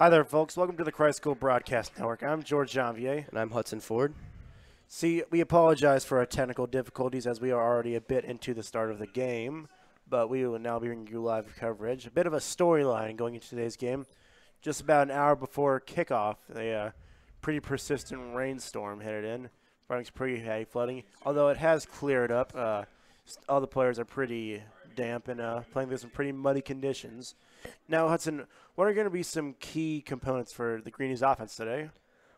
Hi there, folks. Welcome to the Christ School Broadcast Network. I'm George Janvier. And I'm Hudson Ford. See, we apologize for our technical difficulties as we are already a bit into the start of the game, but we will now be bringing you live coverage. A bit of a storyline going into today's game. Just about an hour before kickoff, a pretty persistent rainstorm headed in. Running pretty heavy flooding, although it has cleared up. All the players are pretty damp and playing through some pretty muddy conditions. Now, Hudson, what are going to be some key components for the Greenies offense today?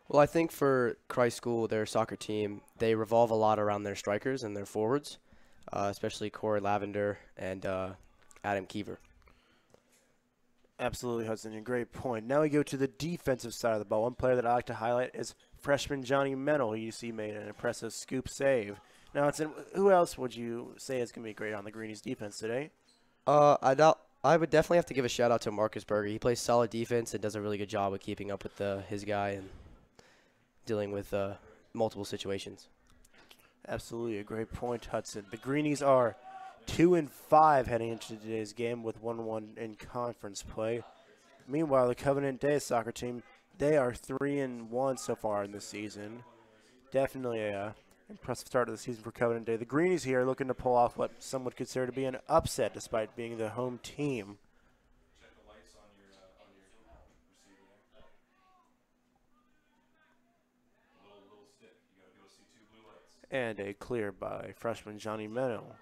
Well, I think for Christ School, their soccer team, they revolve a lot around their strikers and their forwards, especially Corey Lavender and Adam Keever. Absolutely, Hudson. A great point. Now we go to the defensive side of the ball. One player that I like to highlight is freshman Johnny Mennel. You see made an impressive scoop save. Now, Hudson, who else would you say is going to be great on the Greenies defense today? I would definitely have to give a shout out to Marcus Berger. He plays solid defense and does a really good job of keeping up with his guy and dealing with multiple situations. Absolutely, a great point, Hudson. The Greenies are 2-5 heading into today's game with 1-1 in conference play. Meanwhile, the Covenant Day soccer team, they are 3-1 so far in this season. Definitely a impressive start of the season for Covenant Day. The Greenies here are looking to pull off what some would consider to be an upset despite being the home team. And a clear by freshman Johnny Mennel.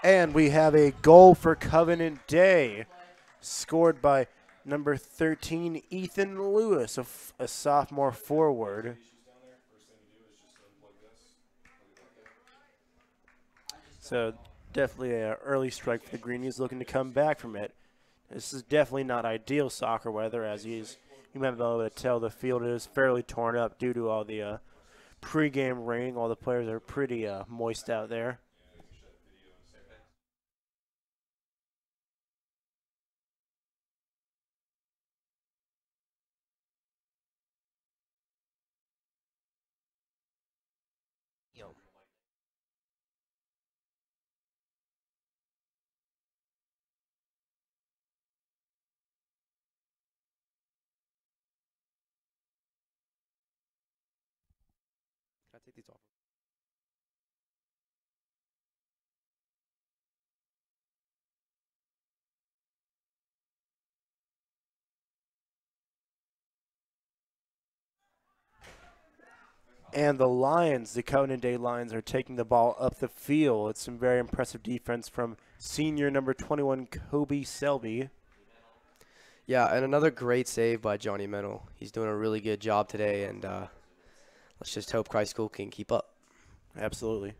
And we have a goal for Covenant Day, scored by number 13, Ethan Lewis, a sophomore forward. So definitely an early strike for the Greenies, looking to come back from it. This is definitely not ideal soccer weather, as you might be able to tell the field is fairly torn up due to all the pregame rain. All the players are pretty moist out there. Can I take these off? And the Lions, the Covenant Day Lions, are taking the ball up the field. It's some very impressive defense from senior number 21, Kobe Selby. Yeah, and another great save by Johnny Mennel. He's doing a really good job today, and let's just hope Christ School can keep up. Absolutely.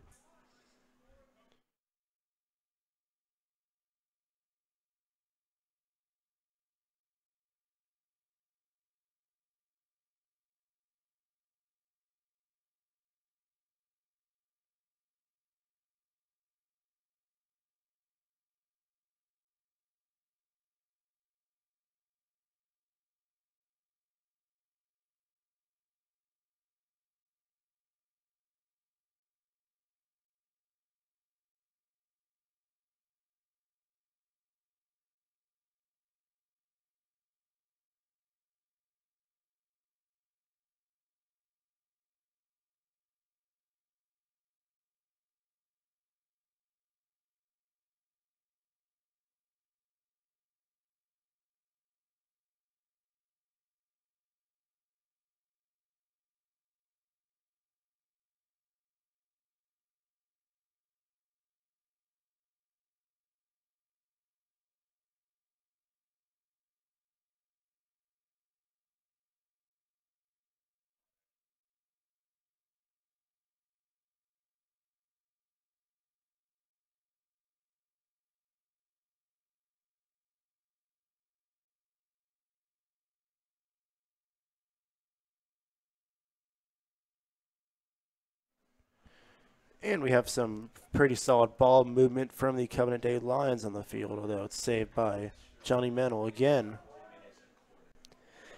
And we have some pretty solid ball movement from the Covenant Day Lions on the field, although it's saved by Johnny Mennel again.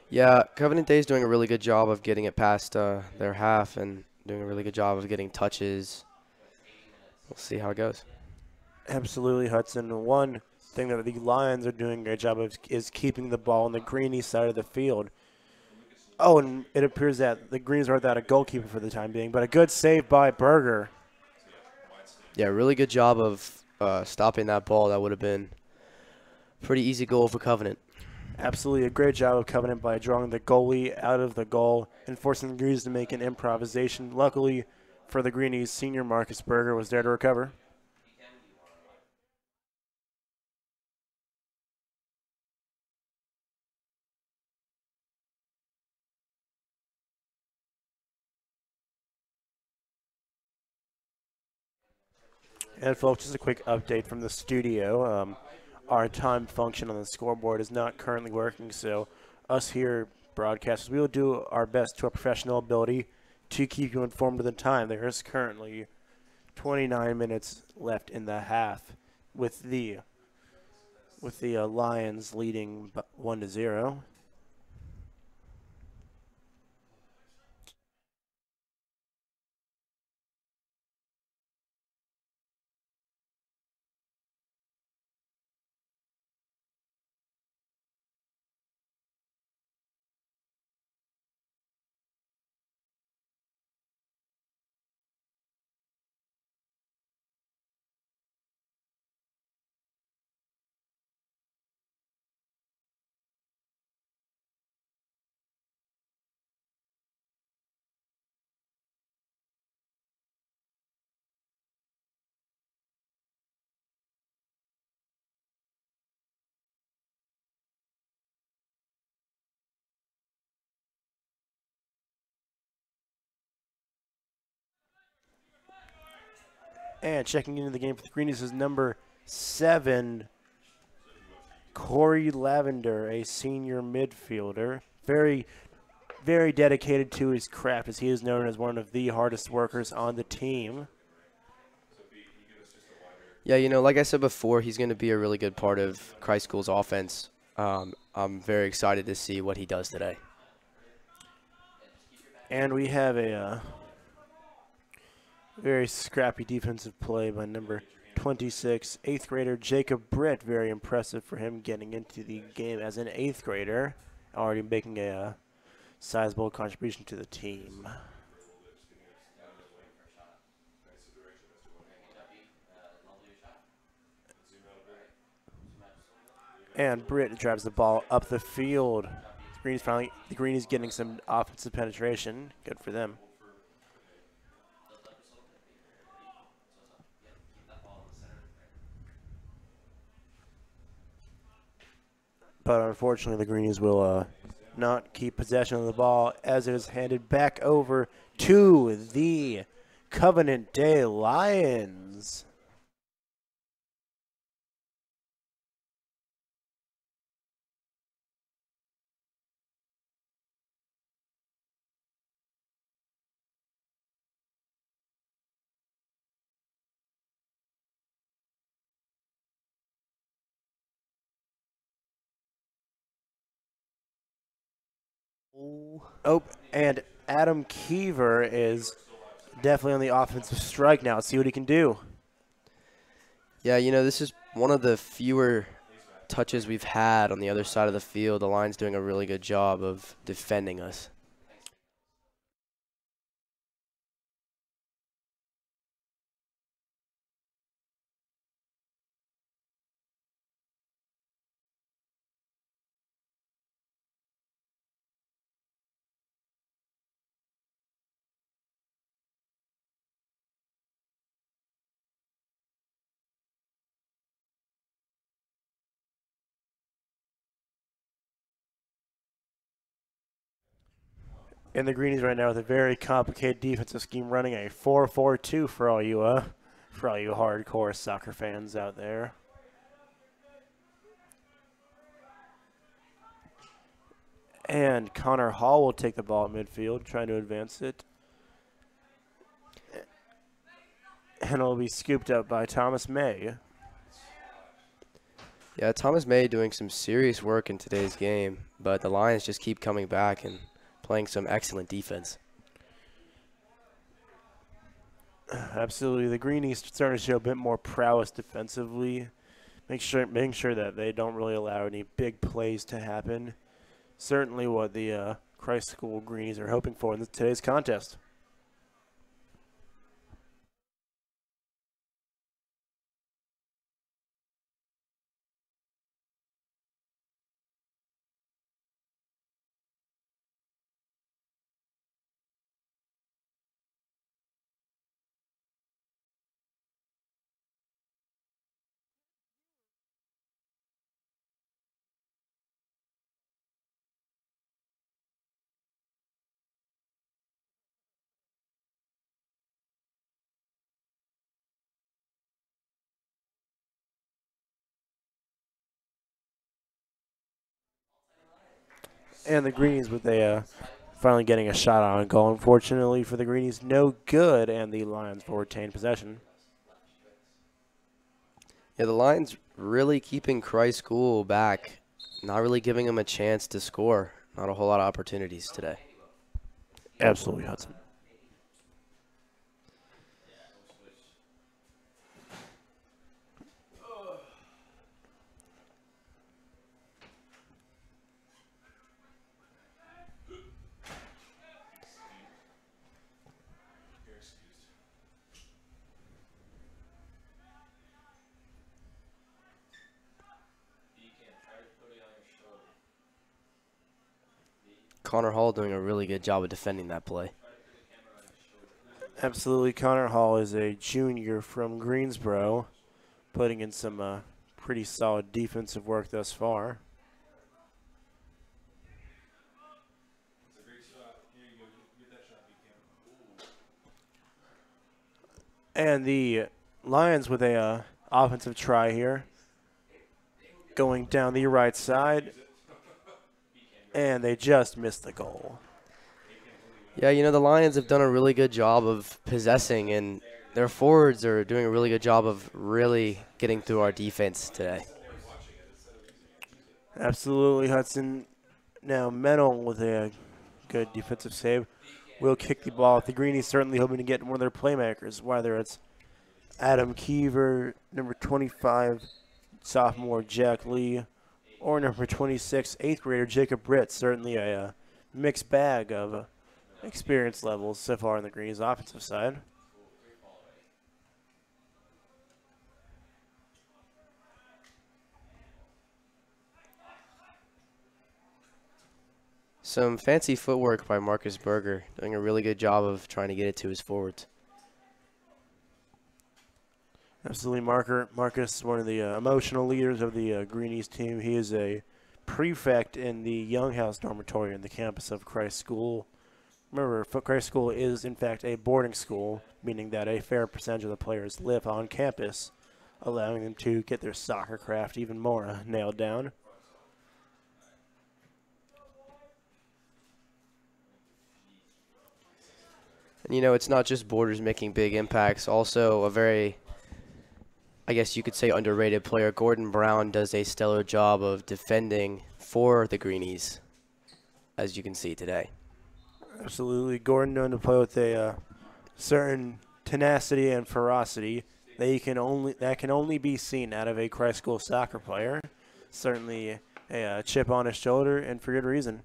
Yeah, Covenant Day is doing a really good job of getting it past their half and doing a really good job of getting touches. We'll see how it goes. Absolutely, Hudson. One thing that the Lions are doing a great job of is keeping the ball on the Greenie side of the field. Oh, and it appears that the Greens are without a goalkeeper for the time being, but a good save by Berger. Yeah, really good job of stopping that ball. That would have been a pretty easy goal for Covenant. Absolutely a great job of Covenant by drawing the goalie out of the goal and forcing the Greens to make an improvisation. Luckily for the Greenies, senior Marcus Berger was there to recover. And folks, just a quick update from the studio. Our time function on the scoreboard is not currently working, so us here broadcasters, we will do our best to our professional ability to keep you informed of the time. There is currently 29 minutes left in the half, with the Lions leading 1-0. And checking into the game for the Greenies is number 7, Corey Lavender, a senior midfielder. Very dedicated to his craft, as he is known as one of the hardest workers on the team. Yeah, like I said before, he's going to be a really good part of Christ School's offense. I'm very excited to see what he does today. And we have a very scrappy defensive play by number 26, 8th grader Jacob Britt. Very impressive for him getting into the game as an 8th grader, already making a sizable contribution to the team. And Britt drives the ball up the field. The Greenies getting some offensive penetration. Good for them. But unfortunately, the Greenies will not keep possession of the ball as it is handed back over to the Covenant Day Lions. Oh, and Adam Keever is definitely on the offensive strike now. Let's see what he can do. Yeah, this is one of the fewer touches we've had on the other side of the field. The line's doing a really good job of defending us. And the Greenies right now with a very complicated defensive scheme, running a 4-4-2 for all you hardcore soccer fans out there. And Connor Hall will take the ball at midfield, trying to advance it. And it'll be scooped up by Thomas May. Yeah, Thomas May doing some serious work in today's game, but the Lions just keep coming back and playing some excellent defense. Absolutely. The Greenies starting to show a bit more prowess defensively. Making sure that they don't really allow any big plays to happen. Certainly what the Christ School Greenies are hoping for in today's contest. And the Greenies with a finally getting a shot on goal. Unfortunately for the Greenies, no good, and the Lions will retain possession. Yeah, the Lions really keeping Christ School back, not really giving them a chance to score. Not a whole lot of opportunities today. Absolutely, Hudson. Connor Hall doing a really good job of defending that play. Absolutely. Connor Hall is a junior from Greensboro, putting in some pretty solid defensive work thus far. And the Lions with a offensive try here, going down the right side, and they just missed the goal. Yeah, you know, the Lions have done a really good job of possessing, and their forwards are doing a really good job of really getting through our defense today. Absolutely, Hudson. Now Mennel with a good defensive save will kick the ball. The Greenies certainly hoping to get one of their playmakers, whether it's Adam Keever, number 25, sophomore Jack Lee, or number 26, 8th grader Jacob Britt. Certainly a mixed bag of experience levels so far on the Greenies offensive side. Some fancy footwork by Marcus Berger, doing a really good job of trying to get it to his forwards. Absolutely, Marcus, one of the emotional leaders of the Greenies team. He is a prefect in the Young House dormitory on the campus of Christ School. Remember, Christ School is, in fact, a boarding school, meaning that a fair percentage of the players live on campus, allowing them to get their soccer craft even more nailed down. And, you know, it's not just boarders making big impacts. Also, a very, I guess you could say, underrated player, Gordon Brown, does a stellar job of defending for the Greenies, as you can see today. Absolutely. Gordon known to play with a certain tenacity and ferocity that can only be seen out of a Christ School soccer player. Certainly a chip on his shoulder, and for good reason.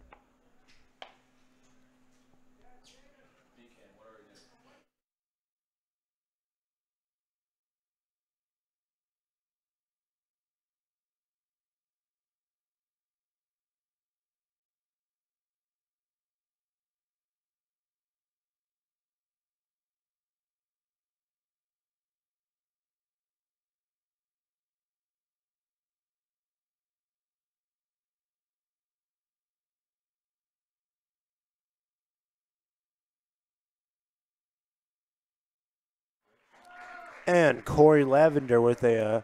And Corey Lavender with a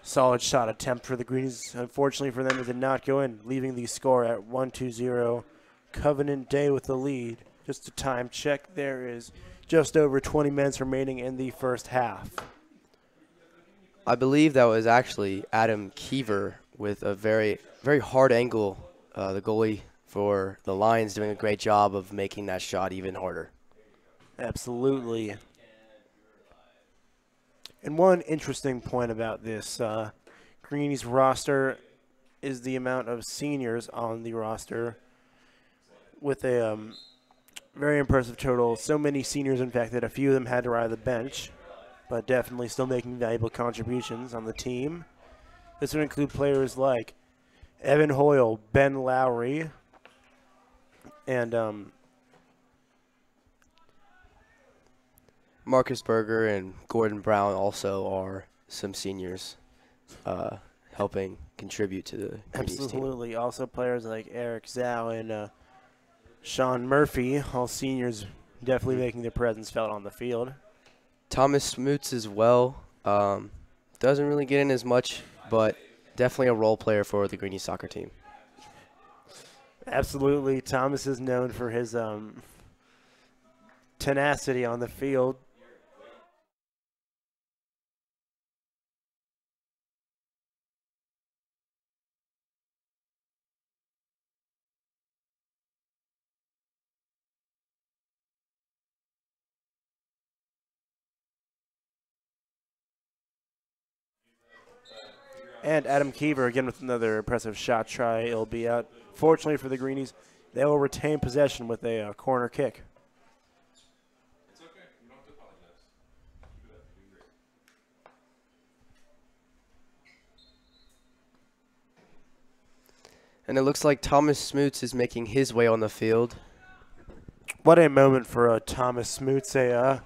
solid shot attempt for the Greenies. Unfortunately for them, it did not go in, leaving the score at 1-2-0. Covenant Day with the lead. Just a time check. There is just over 20 minutes remaining in the first half. I believe that was actually Adam Keever with a very, very hard angle. The goalie for the Lions doing a great job of making that shot even harder. Absolutely. And one interesting point about this Greenies roster is the amount of seniors on the roster with a very impressive total. So many seniors, in fact, that a few of them had to ride the bench, but definitely still making valuable contributions on the team. This would include players like Evan Hoyle, Ben Lowry, and Marcus Berger and Gordon Brown also are some seniors helping contribute to the Greenies team. absolutely also players like Eric Zhao and Sean Murphy, all seniors definitely making their presence felt on the field. Thomas Smoots as well. Doesn't really get in as much, but definitely a role player for the Greenies soccer team. Absolutely. Thomas is known for his tenacity on the field. And Adam Keever again with another impressive shot try. It'll be out. Fortunately for the Greenies, they will retain possession with a corner kick. And it looks like Thomas Smoots is making his way on the field. What a moment for Thomas Smoots, a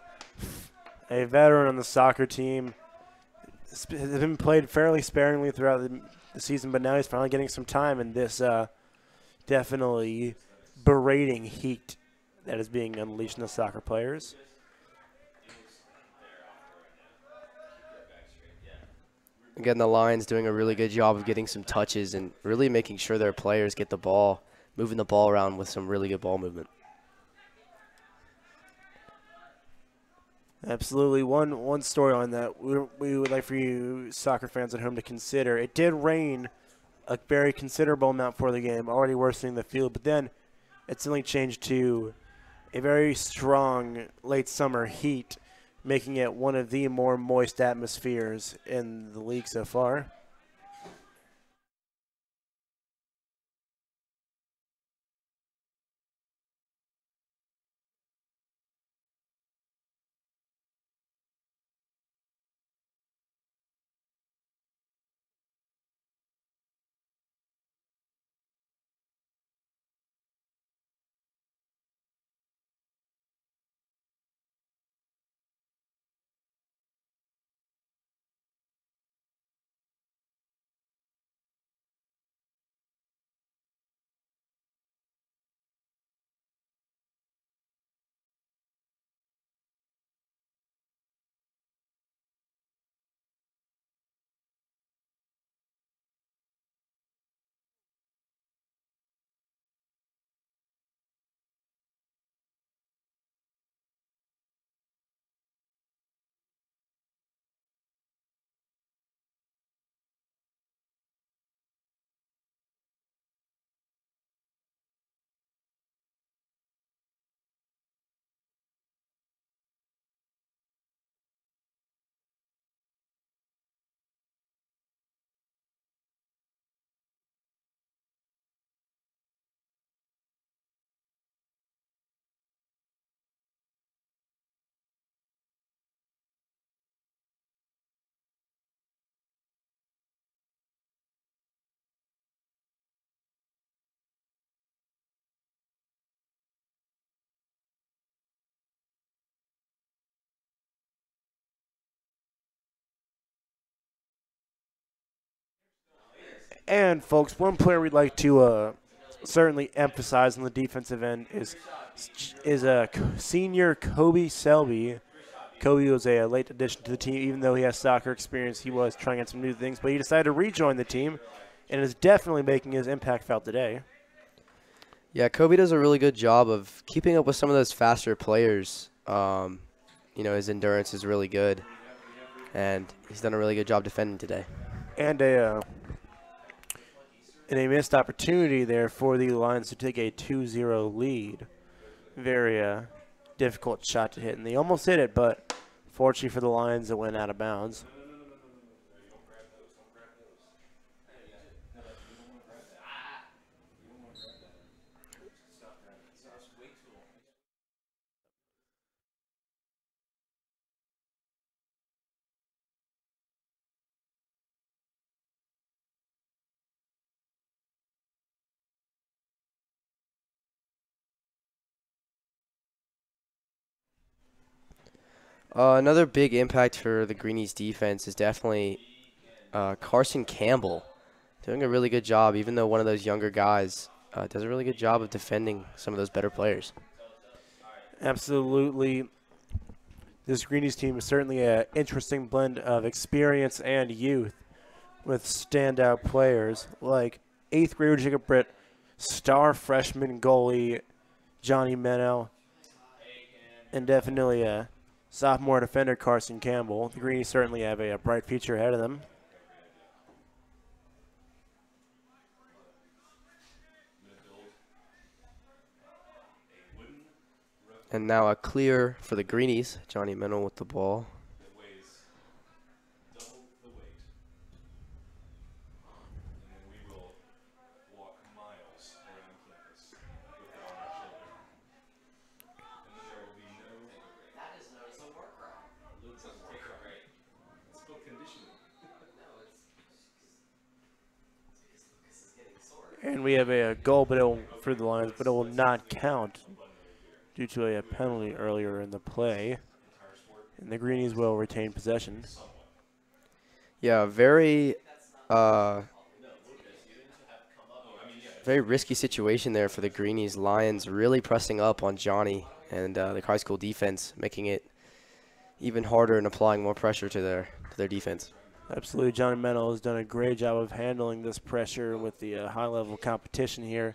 veteran on the soccer team. Has been played fairly sparingly throughout the season, but now he's finally getting some time in this definitely berating heat that is being unleashed on the soccer players. Again, the Lions doing a really good job of getting some touches and really making sure their players get the ball, moving the ball around with some really good ball movement. Absolutely. One story on that we would like for you soccer fans at home to consider. It did rain a very considerable amount for the game, already worsening the field, but then it suddenly changed to a very strong late summer heat, making it one of the more moist atmospheres in the league so far. And folks, one player we'd like to certainly emphasize on the defensive end is a senior Kobe Selby. Kobe was a late addition to the team, even though he has soccer experience. He was trying out some new things, but he decided to rejoin the team, and is definitely making his impact felt today. Yeah, Kobe does a really good job of keeping up with some of those faster players You know, his endurance is really good, and he's done a really good job defending today. And a missed opportunity there for the Lions to take a 2-0 lead. Very difficult shot to hit, and they almost hit it, but fortunately for the Lions, it went out of bounds. Another big impact for the Greenies defense is definitely Carson Campbell doing a really good job, even though one of those younger guys does a really good job of defending some of those better players. Absolutely. This Greenies team is certainly an interesting blend of experience and youth with standout players like 8th grader Jacob Britt, star freshman goalie Johnny Meno, and definitely a sophomore defender Carson Campbell. The Greenies certainly have a bright future ahead of them. And now a clear for the Greenies. Johnny Mennel with the ball. And we have a goal for the Lions, but it will not count due to a penalty earlier in the play. And the Greenies will retain possession. Yeah, very very risky situation there for the Greenies. Lions really pressing up on Johnny and the high school defense, making it even harder and applying more pressure to their defense. Absolutely, Johnny Mennel has done a great job of handling this pressure with the high-level competition here.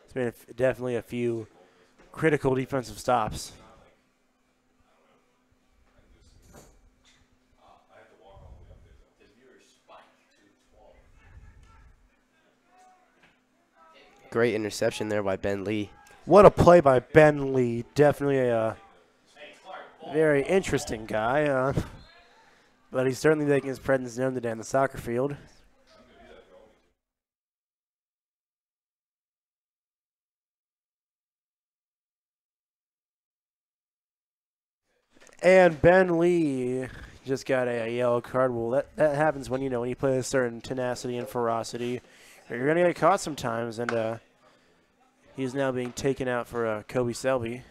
It's been definitely a few critical defensive stops. Great interception there by Ben Lee. What a play by Ben Lee. Definitely a very interesting guy. But he's certainly making his presence known today on the soccer field. And Ben Lee just got a yellow card. Well, that happens when when you play a certain tenacity and ferocity. You're gonna get caught sometimes, and he's now being taken out for Kobe Selby.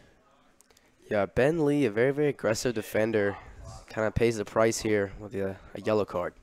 Yeah, Ben Lee, a very, very aggressive defender, kind of pays the price here with a yellow card.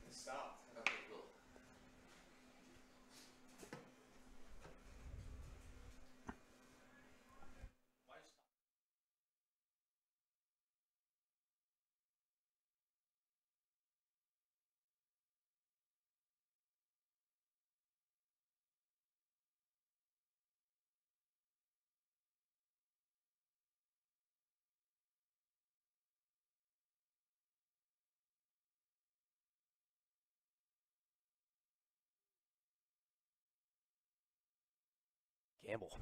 Campbell.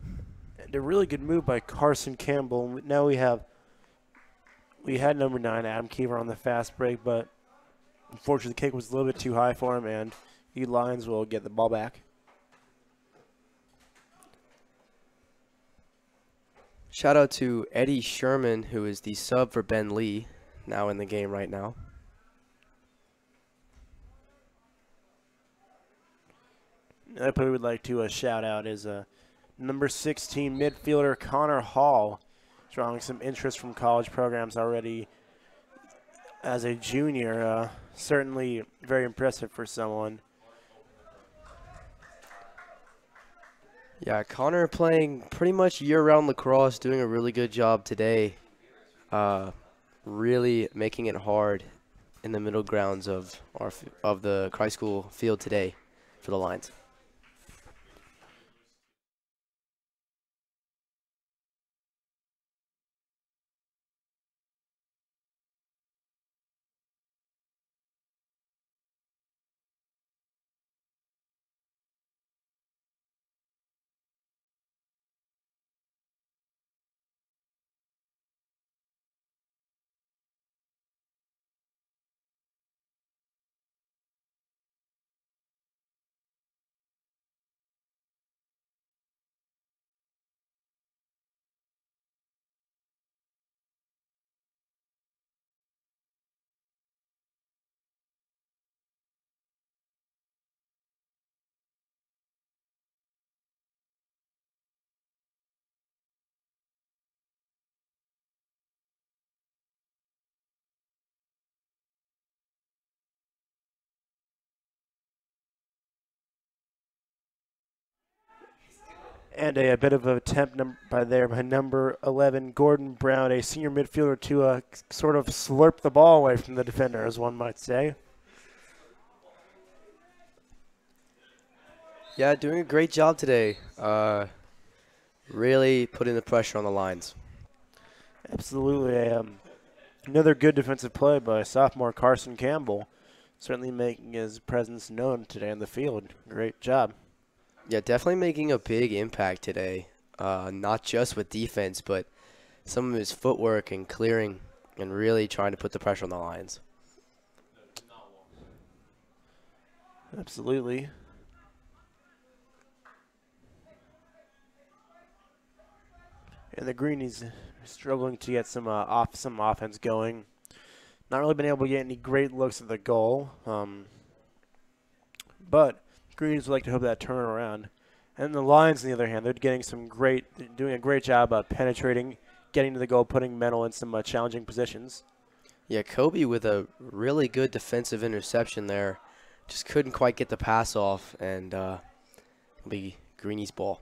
And a really good move by Carson Campbell. Now we had number 9, Adam Keever, on the fast break, but unfortunately the kick was a little bit too high for him, and the Lions will get the ball back. Shout out to Eddie Sherman, who is the sub for Ben Lee, now in the game right now. Another player we'd like to shout out is number 16 midfielder Connor Hall, drawing some interest from college programs already as a junior. Certainly very impressive for someone. Yeah, Connor playing pretty much year-round lacrosse, doing a really good job today. Really making it hard in the middle grounds of the high school field today for the Lions. And a bit of an attempt by number 11, Gordon Brown, a senior midfielder, to sort of slurp the ball away from the defender, as one might say. Yeah, doing a great job today. Really putting the pressure on the lines. Absolutely. Another good defensive play by sophomore Carson Campbell, certainly making his presence known today on the field. Great job. Yeah, definitely making a big impact today. Not just with defense, but some of his footwork and clearing and really trying to put the pressure on the Lions. Absolutely. And the Greenies struggling to get some offense going. Not really been able to get any great looks at the goal. But Greenies would like to hope that turn around. And the Lions, on the other hand, they're doing a great job of penetrating, getting to the goal, putting Mental in some challenging positions. Yeah, Kobe with a really good defensive interception there. Just couldn't quite get the pass off, and it'll be Greenie's ball.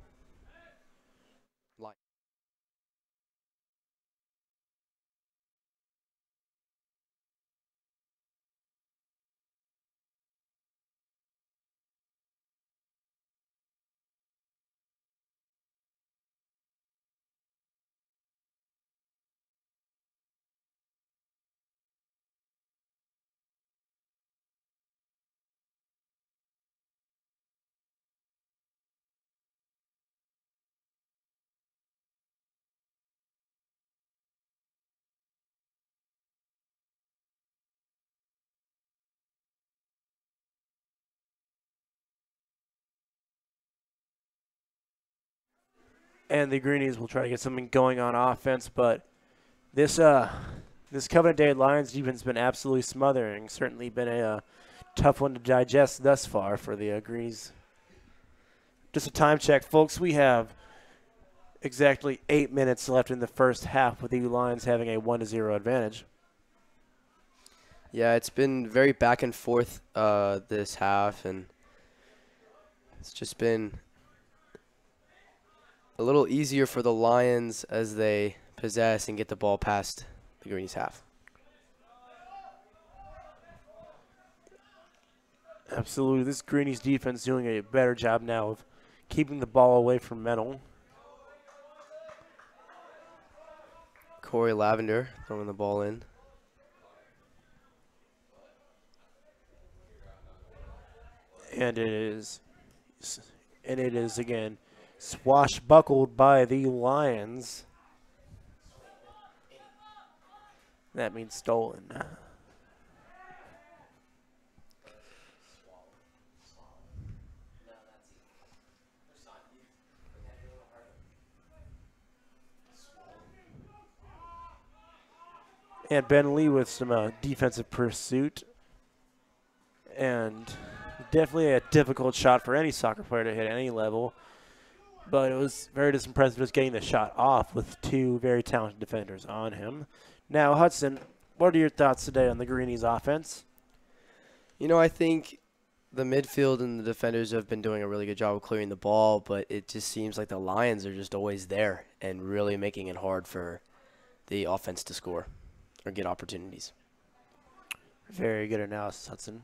And the Greenies will try to get something going on offense, but this this Covenant Day Lions defense has been absolutely smothering. Certainly been a tough one to digest thus far for the Greenies. Just a time check, folks. We have exactly 8 minutes left in the first half, with the Lions having a 1-0 advantage. Yeah, it's been very back and forth this half, and it's just been a little easier for the Lions as they possess and get the ball past the Greenies half. Absolutely. This Greenies defense doing a better job now of keeping the ball away from Mental. Corey Lavender throwing the ball in. And it is again swashbuckled by the Lions. That means stolen. And Ben Lee with some defensive pursuit. And definitely a difficult shot for any soccer player to hit at any level. But it was very impressive just getting the shot off with two very talented defenders on him. Now, Hudson, what are your thoughts today on the Greenies offense? You know, I think the midfield and the defenders have been doing a really good job of clearing the ball, but it just seems like the Lions are just always there and really making it hard for the offense to score or get opportunities. Very good analysis, Hudson.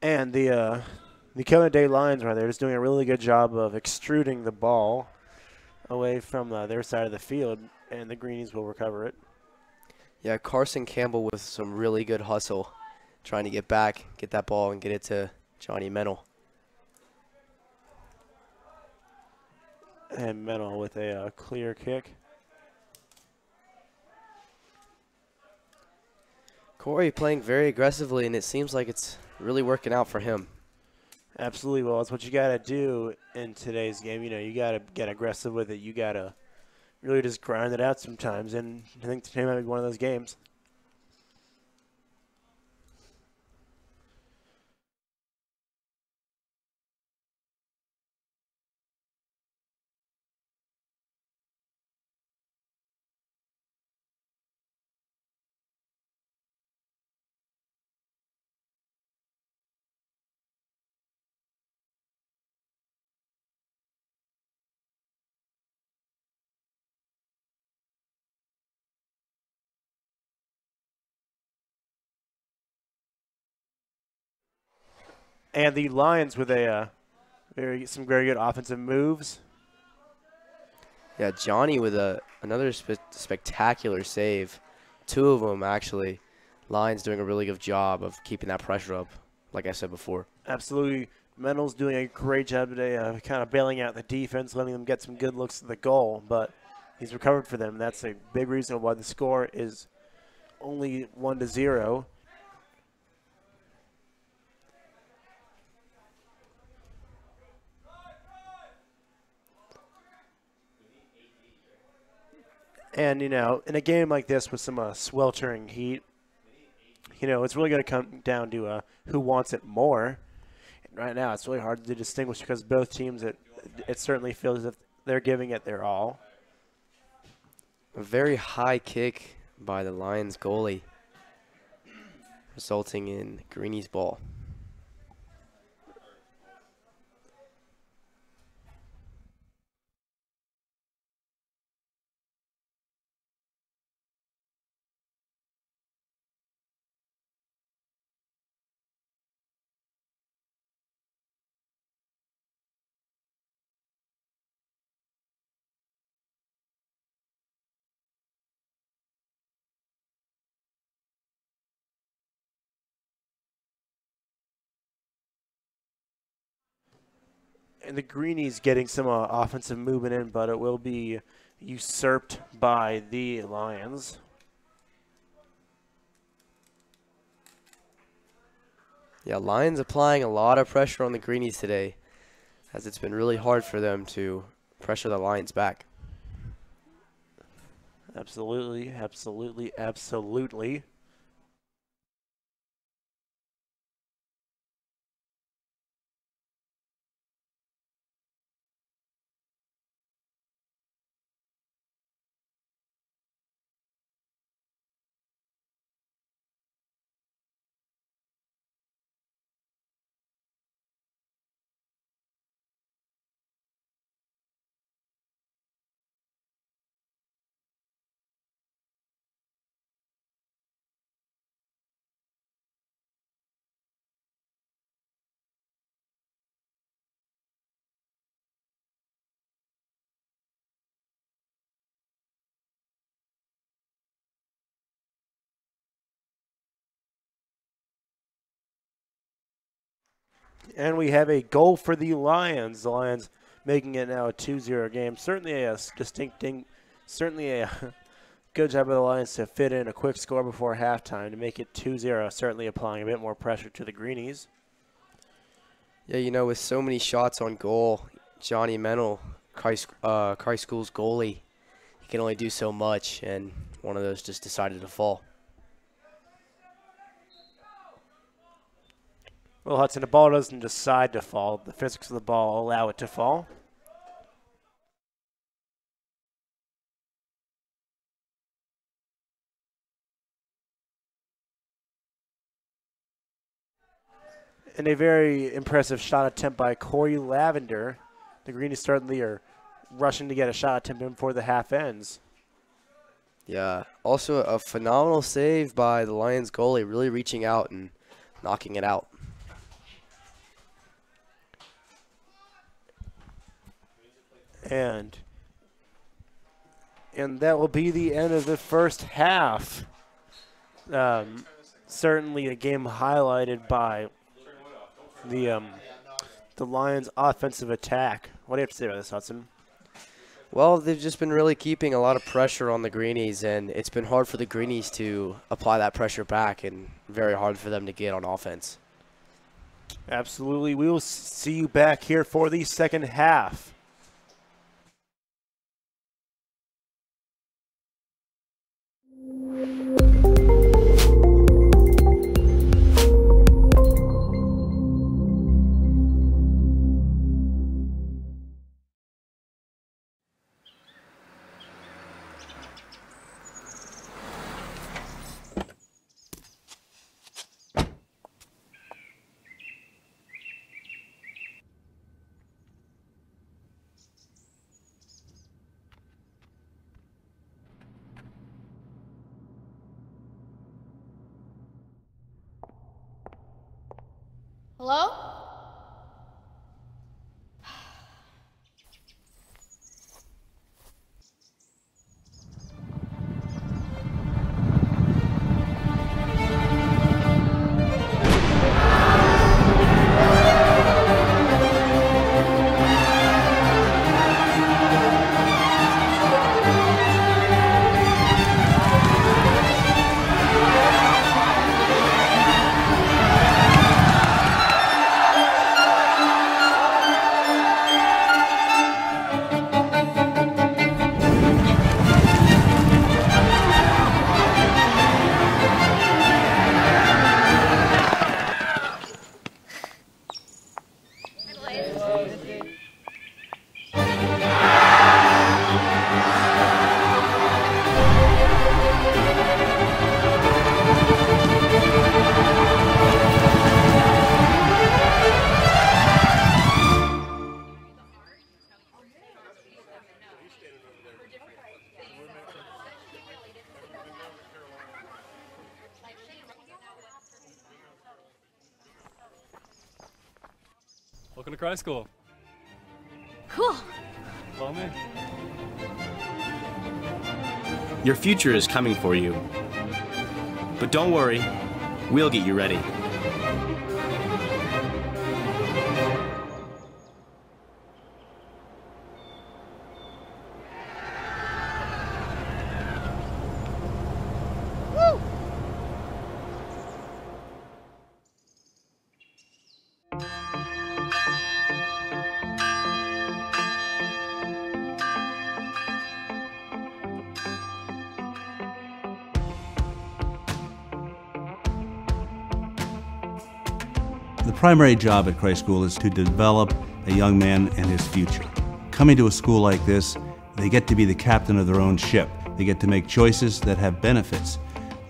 And the Kona Day Lions right there just doing a really good job of extruding the ball away from their side of the field, and the Greenies will recover it. Yeah, Carson Campbell with some really good hustle, trying to get back, get that ball, and get it to Johnny Mennel. And Mennel with a clear kick. Corey playing very aggressively, and it seems like it's really working out for him. Absolutely. Well, that's what you got to do in today's game. You know, you got to get aggressive with it. You got to really just grind it out sometimes, and I think today might be one of those games. And the Lions with some very good offensive moves. Yeah, Johnny with another spectacular save. Two of them, actually. Lions doing a really good job of keeping that pressure up, like I said before. Absolutely. Mendel's doing a great job today, kind of bailing out the defense, letting them get some good looks at the goal, but he's recovered for them. That's a big reason why the score is only 1-0. And, you know, in a game like this with some sweltering heat, you know, it's really going to come down to who wants it more. And right now, it's really hard to distinguish because both teams, it certainly feels as if they're giving it their all. A very high kick by the Lions goalie, resulting in Greenies ball. And the Greenies getting some offensive movement in, but it will be usurped by the Lions. Yeah, Lions applying a lot of pressure on the Greenies today, as it's been really hard for them to pressure the Lions back. Absolutely, absolutely, absolutely. And we have a goal for the Lions. The Lions making it now a 2-0 game. Certainly a distinct thing, certainly a good job of the Lions to fit in a quick score before halftime to make it 2-0, certainly applying a bit more pressure to the Greenies. Yeah, you know, with so many shots on goal, Johnny Mennel, Christ School's goalie, he can only do so much, and one of those just decided to fall. Well, Hudson, the ball doesn't decide to fall. The physics of the ball allow it to fall. And a very impressive shot attempt by Corey Lavender. The Greenies certainly are rushing to get a shot attempt in before the half ends. Yeah, also a phenomenal save by the Lions goalie, really reaching out and knocking it out. And that will be the end of the first half. Certainly a game highlighted by the Lions' offensive attack. What do you have to say about this, Hudson? Well, they've just been really keeping a lot of pressure on the Greenies, and it's been hard for the Greenies to apply that pressure back and very hard for them to get on offense. Absolutely. We will see you back here for the second half. Hello? Welcome to Cry School. Cool. Follow me. Your future is coming for you. But don't worry, we'll get you ready. The primary job at Christ School is to develop a young man and his future. Coming to a school like this, they get to be the captain of their own ship. They get to make choices that have benefits.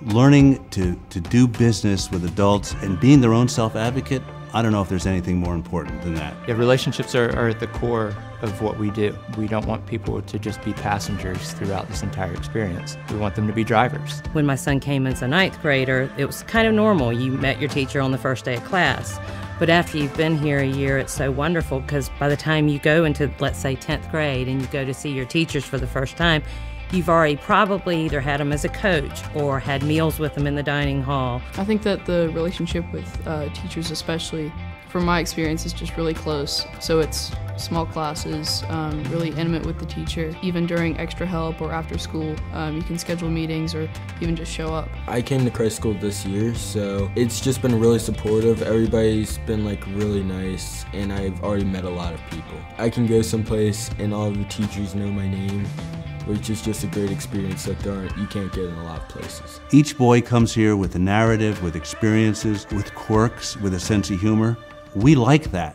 Learning to do business with adults and being their own self-advocate, I don't know if there's anything more important than that. Yeah, relationships are at the core of what we do. We don't want people to just be passengers throughout this entire experience. We want them to be drivers. When my son came as a 9th grader, it was kind of normal. You met your teacher on the first day of class. But after you've been here a year, it's so wonderful because by the time you go into, let's say, 10th grade and you go to see your teachers for the first time, you've already probably either had them as a coach or had meals with them in the dining hall. I think that the relationship with teachers, especially from my experience, is just really close. So it's small classes, really intimate with the teacher. Even during extra help or after school, you can schedule meetings or even just show up. I came to Christ School this year, so it's just been really supportive. Everybody's been like really nice, and I've already met a lot of people. I can go someplace and all of the teachers know my name, which is just a great experience that you can't get in a lot of places. Each boy comes here with a narrative, with experiences, with quirks, with a sense of humor. We like that.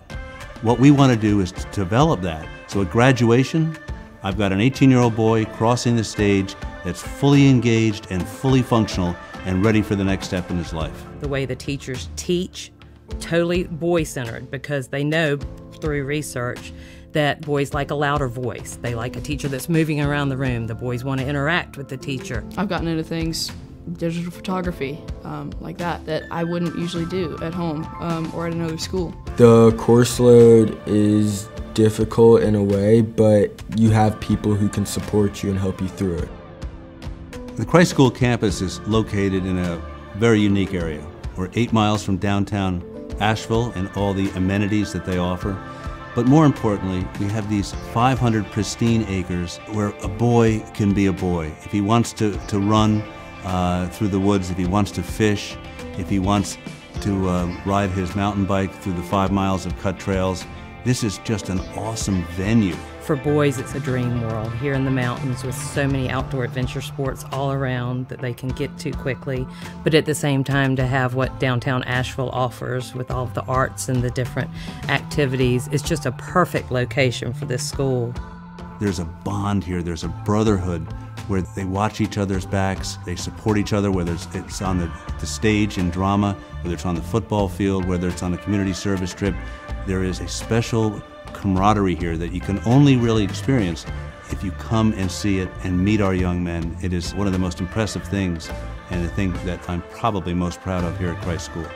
What we want to do is to develop that. So at graduation, I've got an 18-year-old boy crossing the stage that's fully engaged and fully functional and ready for the next step in his life. The way the teachers teach, totally boy-centered, because they know through research that boys like a louder voice. They like a teacher that's moving around the room. The boys want to interact with the teacher. I've gotten into things, digital photography, like that I wouldn't usually do at home or at another school. The course load is difficult in a way, but you have people who can support you and help you through it. The Christ School campus is located in a very unique area. We're 8 miles from downtown Asheville and all the amenities that they offer. But more importantly, we have these 500 pristine acres where a boy can be a boy. If he wants to run through the woods, if he wants to fish, if he wants to ride his mountain bike through the 5 miles of cut trails, this is just an awesome venue. For boys, it's a dream world here in the mountains with so many outdoor adventure sports all around that they can get to quickly. But at the same time, to have what downtown Asheville offers with all of the arts and the different activities, it's just a perfect location for this school. There's a bond here, there's a brotherhood where they watch each other's backs, they support each other, whether it's on the stage in drama, whether it's on the football field, whether it's on a community service trip. There is a special camaraderie here that you can only really experience if you come and see it and meet our young men. It is one of the most impressive things and the thing that I'm probably most proud of here at Christ School.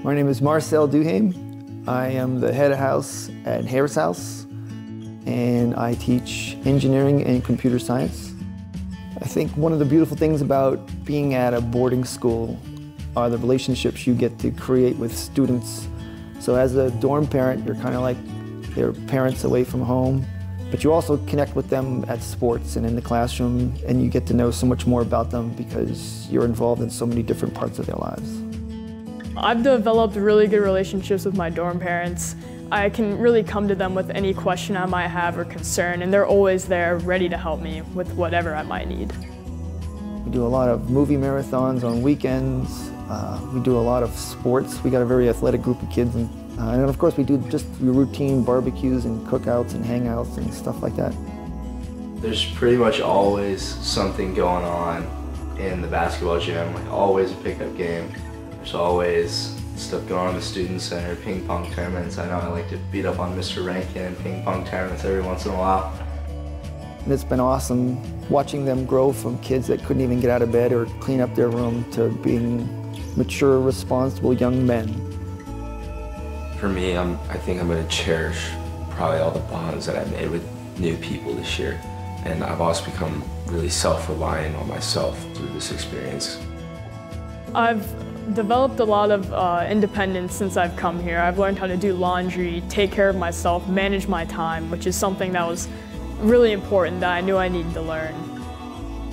My name is Marcel Duhame. I am the head of house at Harris House, and I teach engineering and computer science. I think one of the beautiful things about being at a boarding school are the relationships you get to create with students. So as a dorm parent, you're kind of like their parents away from home, but you also connect with them at sports and in the classroom, and you get to know so much more about them because you're involved in so many different parts of their lives. I've developed really good relationships with my dorm parents. I can really come to them with any question I might have or concern, and they're always there ready to help me with whatever I might need. We do a lot of movie marathons on weekends. We do a lot of sports. We got a very athletic group of kids, and of course we do just routine barbecues and cookouts and hangouts and stuff like that. There's pretty much always something going on in the basketball gym, like always a pickup game. There's always stuff going on in the student center, ping pong tournaments. I know I like to beat up on Mr. Rankin in ping pong tournaments every once in a while. And it's been awesome watching them grow from kids that couldn't even get out of bed or clean up their room to being mature, responsible young men. For me, I think I'm going to cherish probably all the bonds that I've made with new people this year. And I've also become really self-reliant on myself through this experience. I've developed a lot of independence since I've come here. I've learned how to do laundry, take care of myself, manage my time, which is something that was really important that I knew I needed to learn.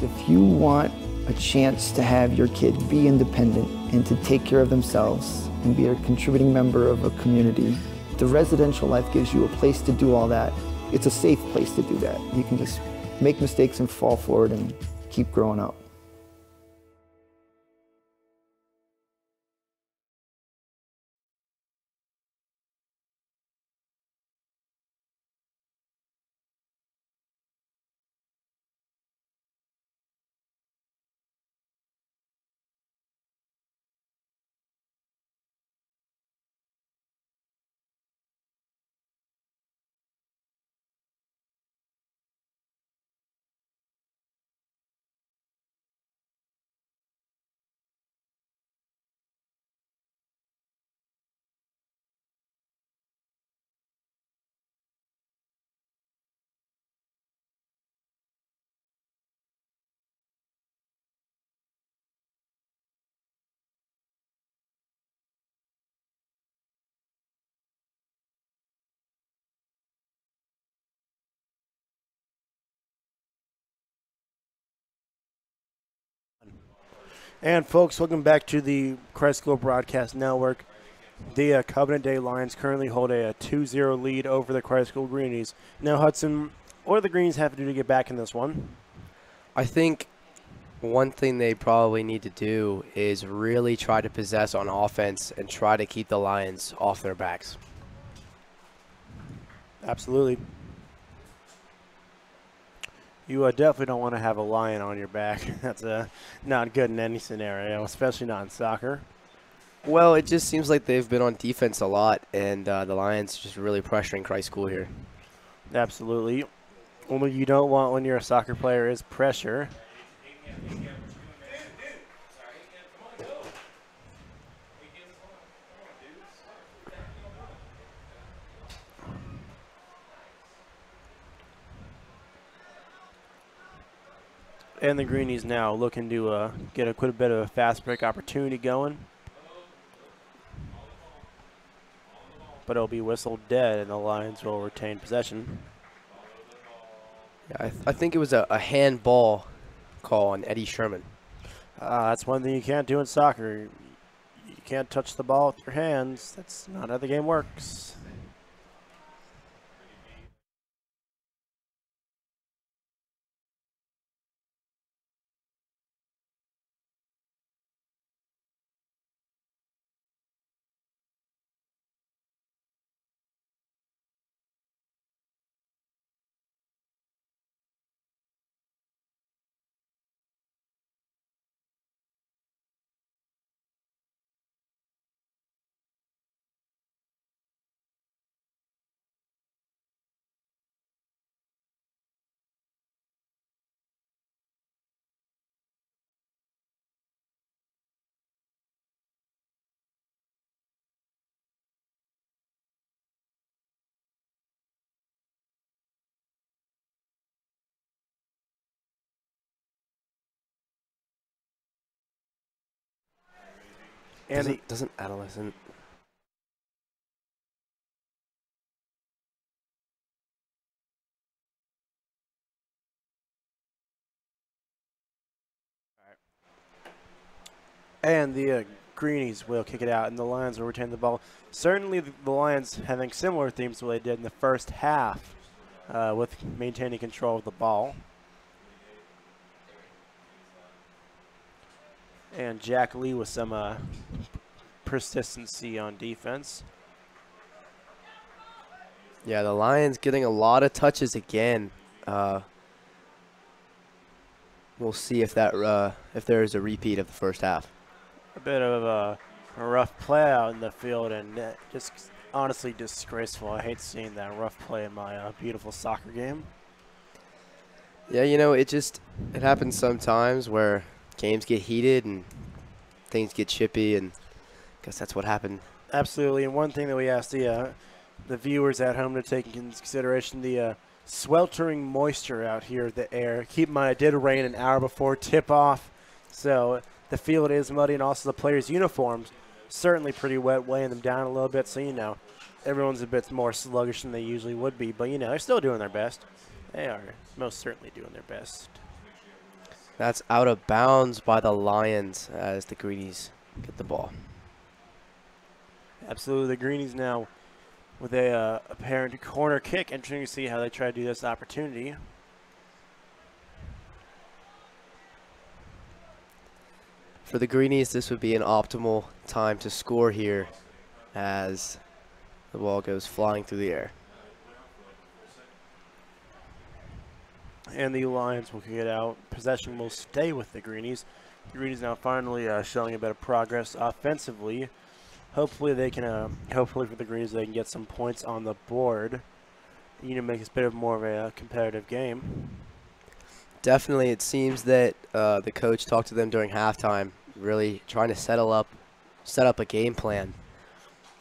If you want a chance to have your kid be independent and to take care of themselves and be a contributing member of a community, the residential life gives you a place to do all that. It's a safe place to do that. You can just make mistakes and fall forward and keep growing up. And folks, welcome back to the Christ School Broadcast Network. The Covenant Day Lions currently hold a 2-0 lead over the Christ School Greenies. Now, Hudson, what do the Greenies have to do to get back in this one? I think one thing they probably need to do is really try to possess on offense and try to keep the Lions off their backs. Absolutely. You definitely don't want to have a lion on your back. That's not good in any scenario, especially not in soccer. Well, it just seems like they've been on defense a lot, and the Lions just really pressuring Christ School here. Absolutely. What you don't want when you're a soccer player is pressure. And the Greenies now looking to get a quite a bit of a fast break opportunity going. But it'll be whistled dead, and the Lions will retain possession. Yeah, I think it was a handball call on Eddie Sherman. That's one thing you can't do in soccer. You can't touch the ball with your hands. That's not how the game works. And doesn't adolescent. And the Greenies will kick it out, and the Lions will retain the ball. Certainly, the Lions having similar themes to what they did in the first half with maintaining control of the ball. And Jack Lee with some persistency on defense. Yeah, the Lions getting a lot of touches again. We'll see if there is a repeat of the first half. A bit of a rough play out in the field, and just honestly disgraceful. I hate seeing that rough play in my beautiful soccer game. Yeah, you know, it happens sometimes where games get heated and things get chippy, and I guess that's what happened. Absolutely, and one thing that we asked the viewers at home to take into consideration, the sweltering moisture out here, the air. Keep in mind, it did rain an hour before tip-off, so the field is muddy, and also the players' uniforms certainly pretty wet, weighing them down a little bit. So, you know, everyone's a bit more sluggish than they usually would be. But, you know, they're still doing their best. They are most certainly doing their best. That's out of bounds by the Lions as the Greenies get the ball. Absolutely. The Greenies now with a apparent corner kick. Interesting to see how they try to do this opportunity. For the Greenies, this would be an optimal time to score here as the ball goes flying through the air. And the Lions will kick it out. Possession will stay with the Greenies. The Greenies now finally showing a bit of progress offensively. Hopefully they can, hopefully for the Greenies, they can get some points on the board. You know, make this a bit of more of a competitive game. Definitely, it seems that the coach talked to them during halftime, really trying to set up a game plan,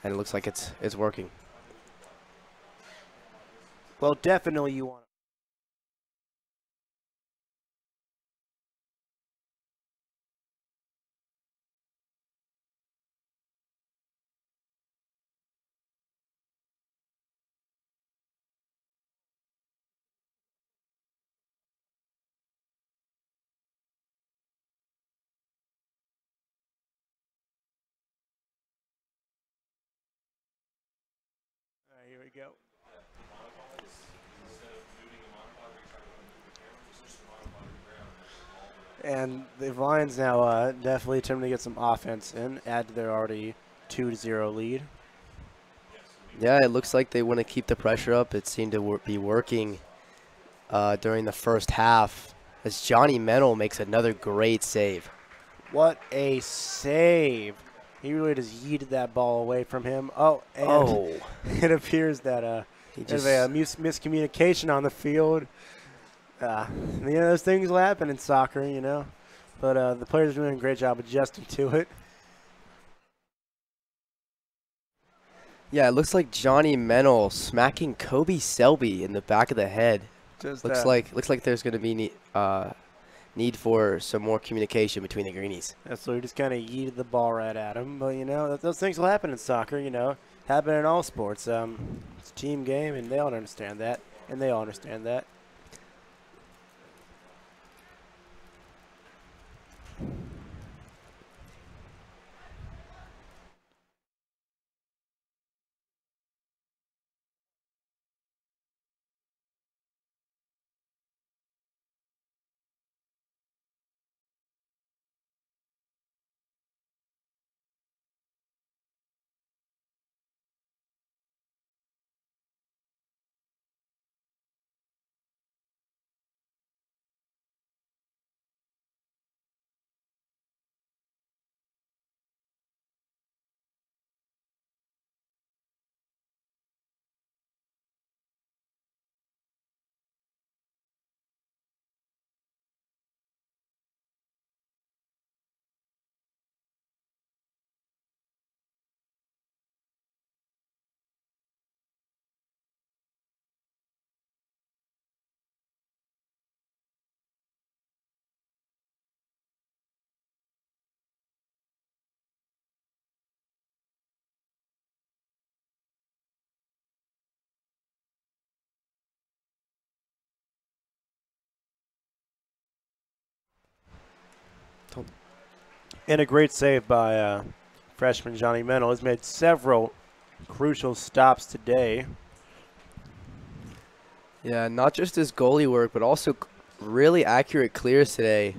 and it looks like it's working. Well, definitely you want go. And the Lions now definitely attempting to get some offense in, add to their already 2-0 lead. Yeah, it looks like they want to keep the pressure up. It seemed to be working during the first half as Johnny Mennel makes another great save. What a save. He really just yeeted that ball away from him. Oh, and it appears that there's a miscommunication on the field. Those things will happen in soccer, But the players are doing a great job adjusting to it. Yeah, it looks like Johnny Mennel smacking Kobe Selby in the back of the head. Looks like there's going to be need for some more communication between the Greenies. So he just kind of yeeted the ball right at him. But, those things will happen in soccer, Happen in all sports. It's a team game, and they all understand that. And a great save by freshman Johnny Mennel. Has made several crucial stops today. Yeah, not just his goalie work, but also really accurate clears today,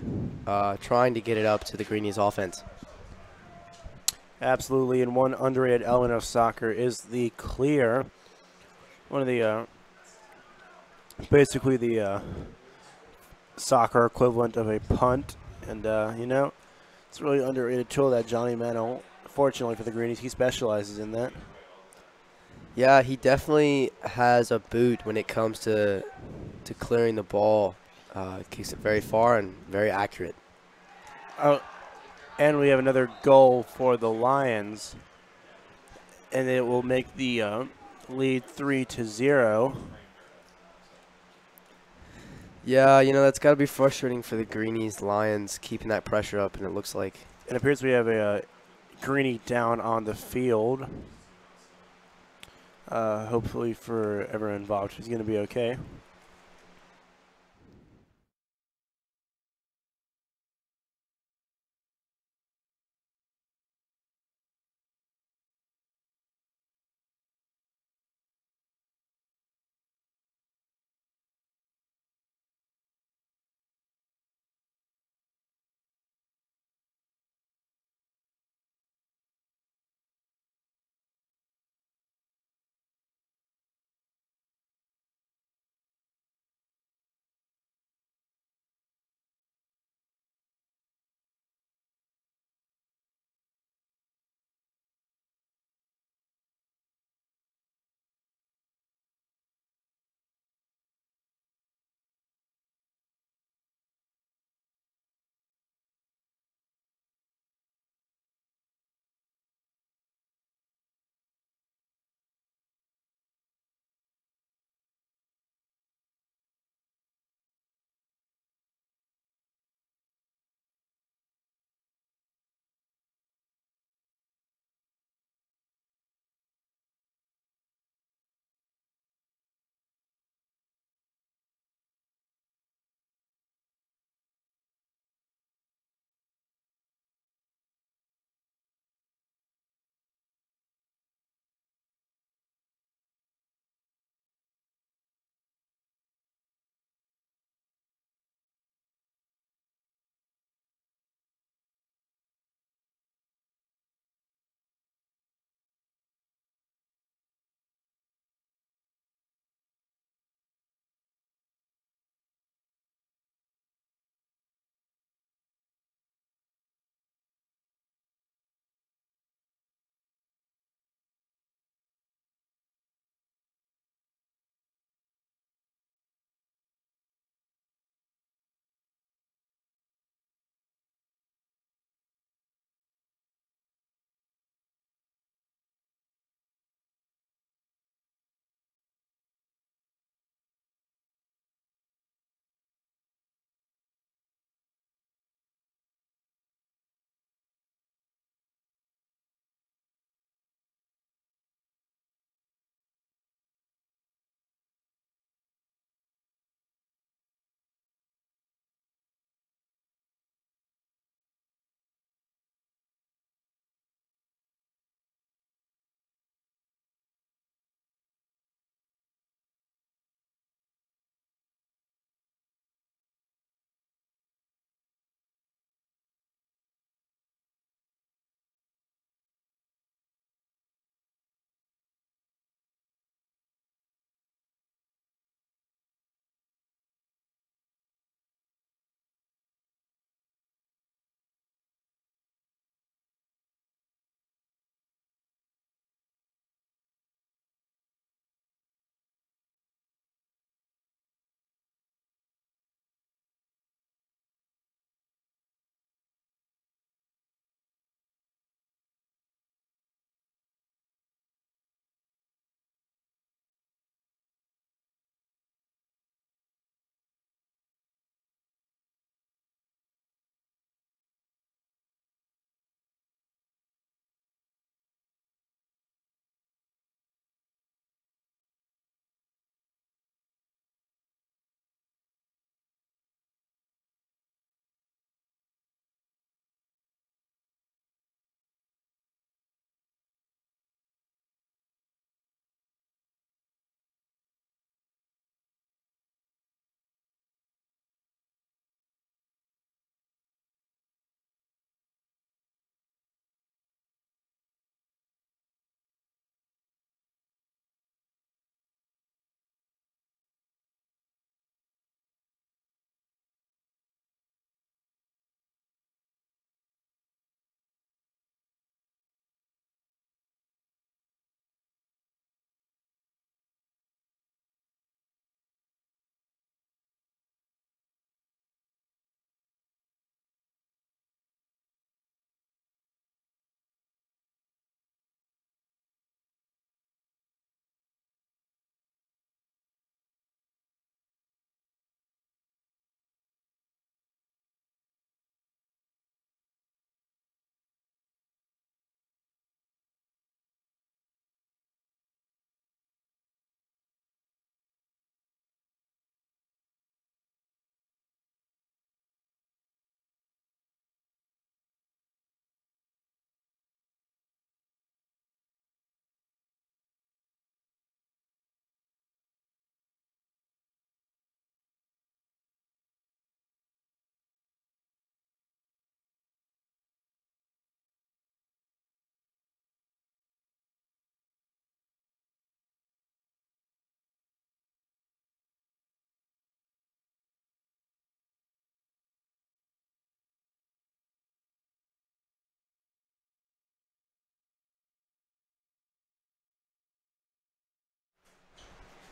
trying to get it up to the Greenies offense. Absolutely, and one underrated element of soccer is the clear. One of the, basically the soccer equivalent of a punt. And, it's a really underrated tool that Johnny Mennel, fortunately for the Greenies, he specializes in that. Yeah, he definitely has a boot when it comes to clearing the ball. Kicks it very far and very accurate. And we have another goal for the Lions, and it will make the lead 3-0. Yeah, that's got to be frustrating for the Greenies Lions keeping that pressure up, and it looks like. It appears we have a Greenie down on the field. Hopefully for everyone involved, he's going to be okay.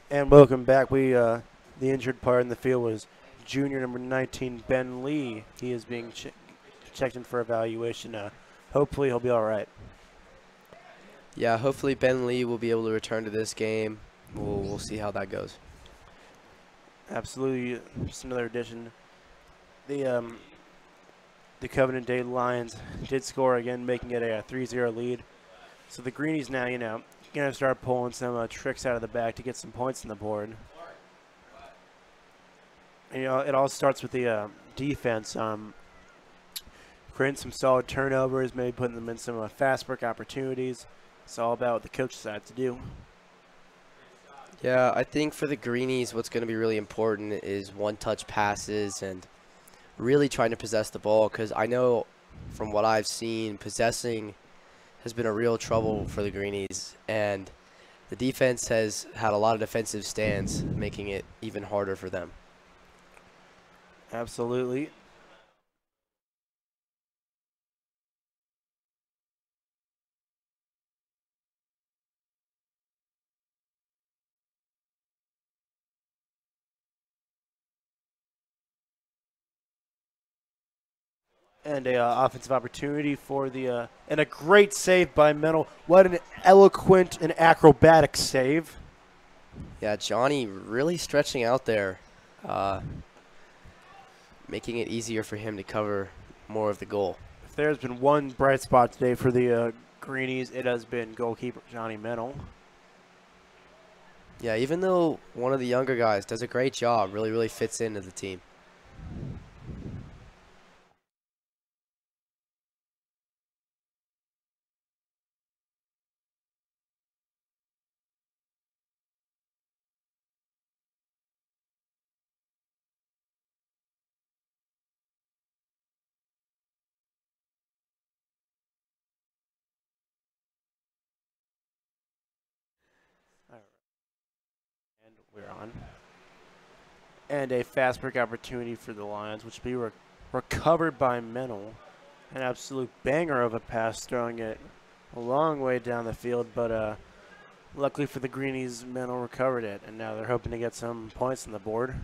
And welcome back. The injured player in the field was junior number 19, Ben Lee. He is being checked in for evaluation. Hopefully he'll be all right. Yeah, hopefully Ben Lee will be able to return to this game. We'll see how that goes. Absolutely. Just another addition. The Covenant Day Lions did score again, making it a 3-0 lead. So the Greenies now, going to start pulling some tricks out of the back to get some points on the board. And, it all starts with the defense. Creating some solid turnovers, maybe putting them in some fast break opportunities. It's all about what the coach decides to do. Yeah, I think for the Greenies, what's going to be really important is one-touch passes and really trying to possess the ball, because I know from what I've seen, possessing has been a real trouble for the Greenies, and the defense has had a lot of defensive stands, making it even harder for them. Absolutely. And a offensive opportunity for the and a great save by Mennel. What an eloquent and acrobatic save. Yeah, Johnny really stretching out there, making it easier for him to cover more of the goal. If there's been one bright spot today for the Greenies, it has been goalkeeper Johnny Mennel. Yeah, even though one of the younger guys does a great job, really fits into the team. And we're on. And a fast break opportunity for the Lions, which will be recovered by Mennel. An absolute banger of a pass, throwing it a long way down the field, but luckily for the Greenies, Mennel recovered it, and now they're hoping to get some points on the board.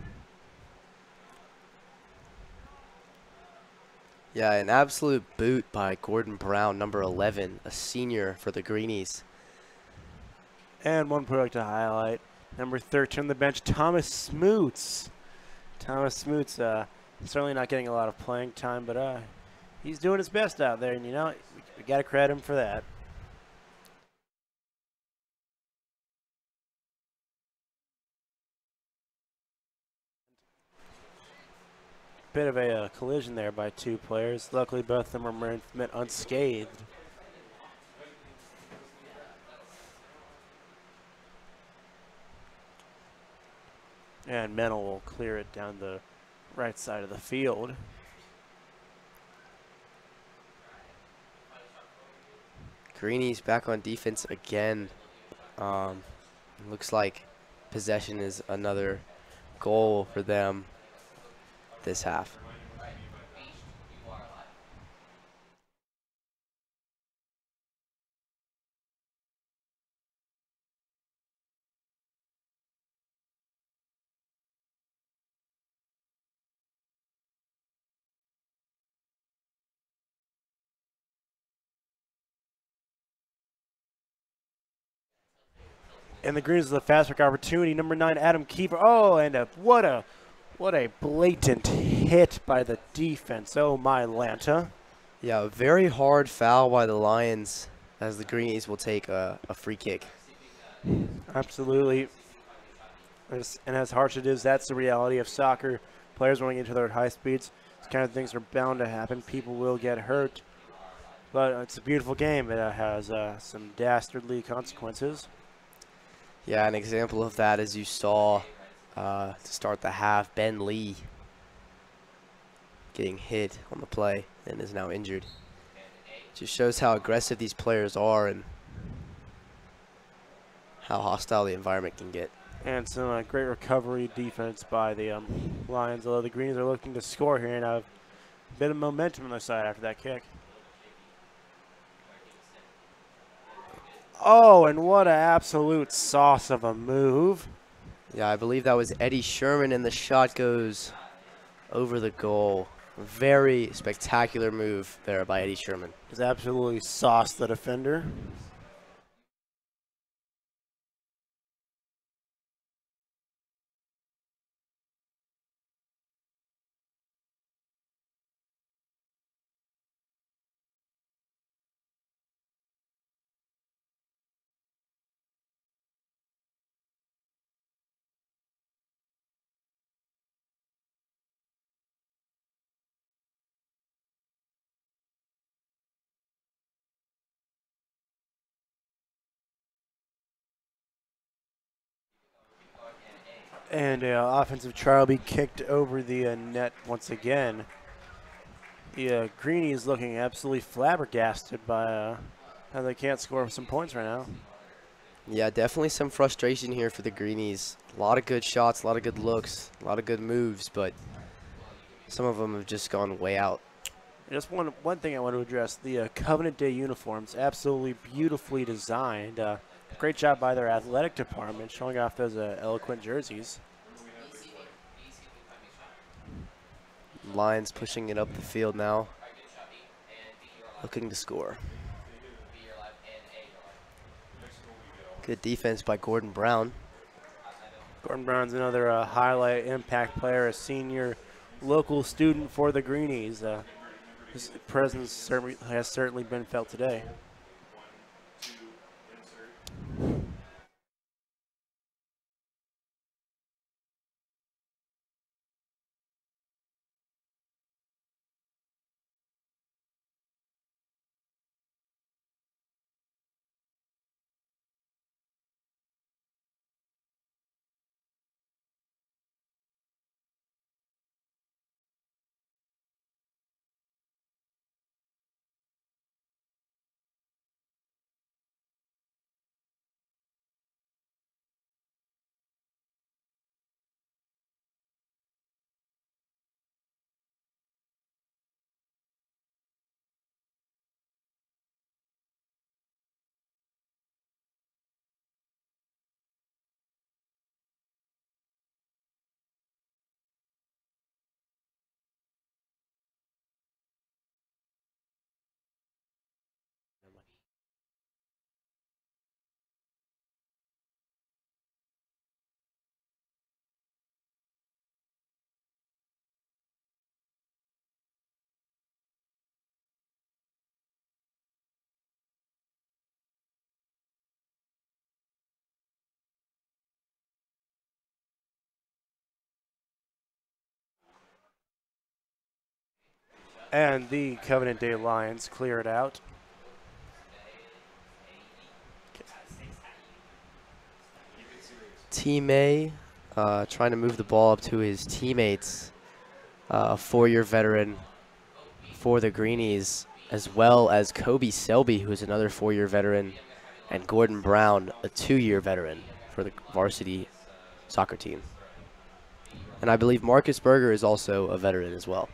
Yeah, an absolute boot by Gordon Brown, number 11, a senior for the Greenies. And one product to highlight, number 13 on the bench, Thomas Smoots. Thomas Smoots, certainly not getting a lot of playing time, but he's doing his best out there, and we got to credit him for that. Bit of a collision there by two players. Luckily, both of them are met unscathed. And Mennel will clear it down the right side of the field. Greenies back on defense again. Looks like possession is another goal for them this half. And the Greens with a fast break opportunity. Number 9, Adam Keeper. Oh, and what a blatant hit by the defense. Oh, my Lanta. Yeah, a very hard foul by the Lions, as the Greenies will take a free kick. Absolutely. And as harsh it is, that's the reality of soccer. Players running into their high speeds. These kind of things are bound to happen. People will get hurt. But it's a beautiful game. It has some dastardly consequences. Yeah, an example of that, as you saw to start the half, Ben Lee getting hit on the play and is now injured. Just shows how aggressive these players are and how hostile the environment can get. And some great recovery defense by the Lions, although the Greens are looking to score here and have a bit of momentum on their side after that kick. Oh, and what an absolute sauce of a move. Yeah, I believe that was Eddie Sherman, and the shot goes over the goal. Very spectacular move there by Eddie Sherman. Just absolutely sauced the defender. And offensive try will be kicked over the net once again. The Greenies looking absolutely flabbergasted by how they can't score some points right now. Yeah, definitely some frustration here for the Greenies. A lot of good shots, a lot of good looks, a lot of good moves, but some of them have just gone way out. Just one thing I want to address, the Covenant Day uniforms, absolutely beautifully designed. Great job by their athletic department showing off those eloquent jerseys. Lions pushing it up the field now, looking to score. Good defense by Gordon Brown. Gordon Brown's another highlight impact player, a senior local student for the Greenies. His presence has certainly been felt today. And the Covenant Day Lions clear it out. Team A trying to move the ball up to his teammates. A 4-year veteran for the Greenies, as well as Kobe Selby, who is another 4-year veteran, and Gordon Brown, a 2-year veteran for the varsity soccer team. And I believe Marcus Berger is also a veteran as well.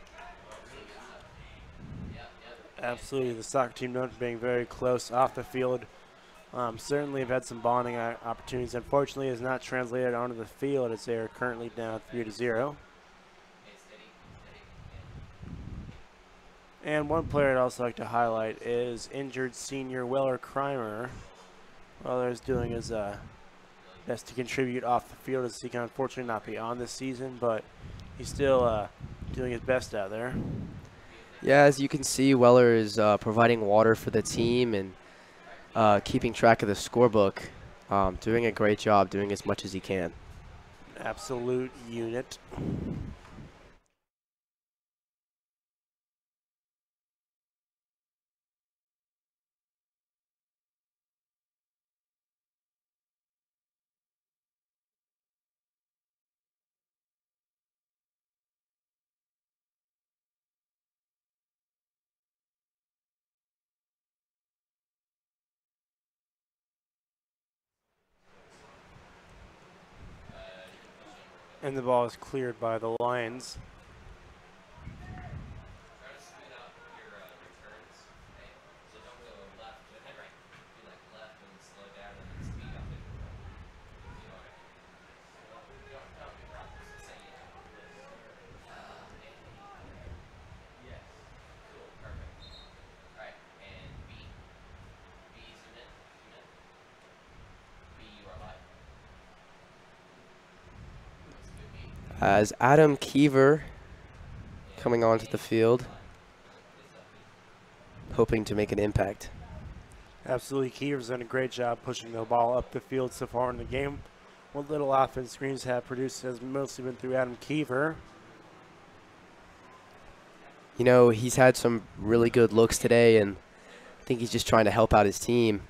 Absolutely, the soccer team known for being very close off the field. Certainly have had some bonding opportunities. Unfortunately, it has not translated onto the field as they are currently down 3-0. And one player I'd also like to highlight is injured senior Weller Crimer. Weller is doing his best to contribute off the field, as he can unfortunately not be on this season, but he's still doing his best out there. Yeah, as you can see, Weller is providing water for the team and keeping track of the scorebook. Doing a great job, doing as much as he can. Absolute unit. And the ball is cleared by the Lions. As Adam Kiever coming onto the field, hoping to make an impact. Absolutely, Kiever's done a great job pushing the ball up the field so far in the game. What little offense Greens have produced has mostly been through Adam Kiever. You know, he's had some really good looks today, and I think he's just trying to help out his team.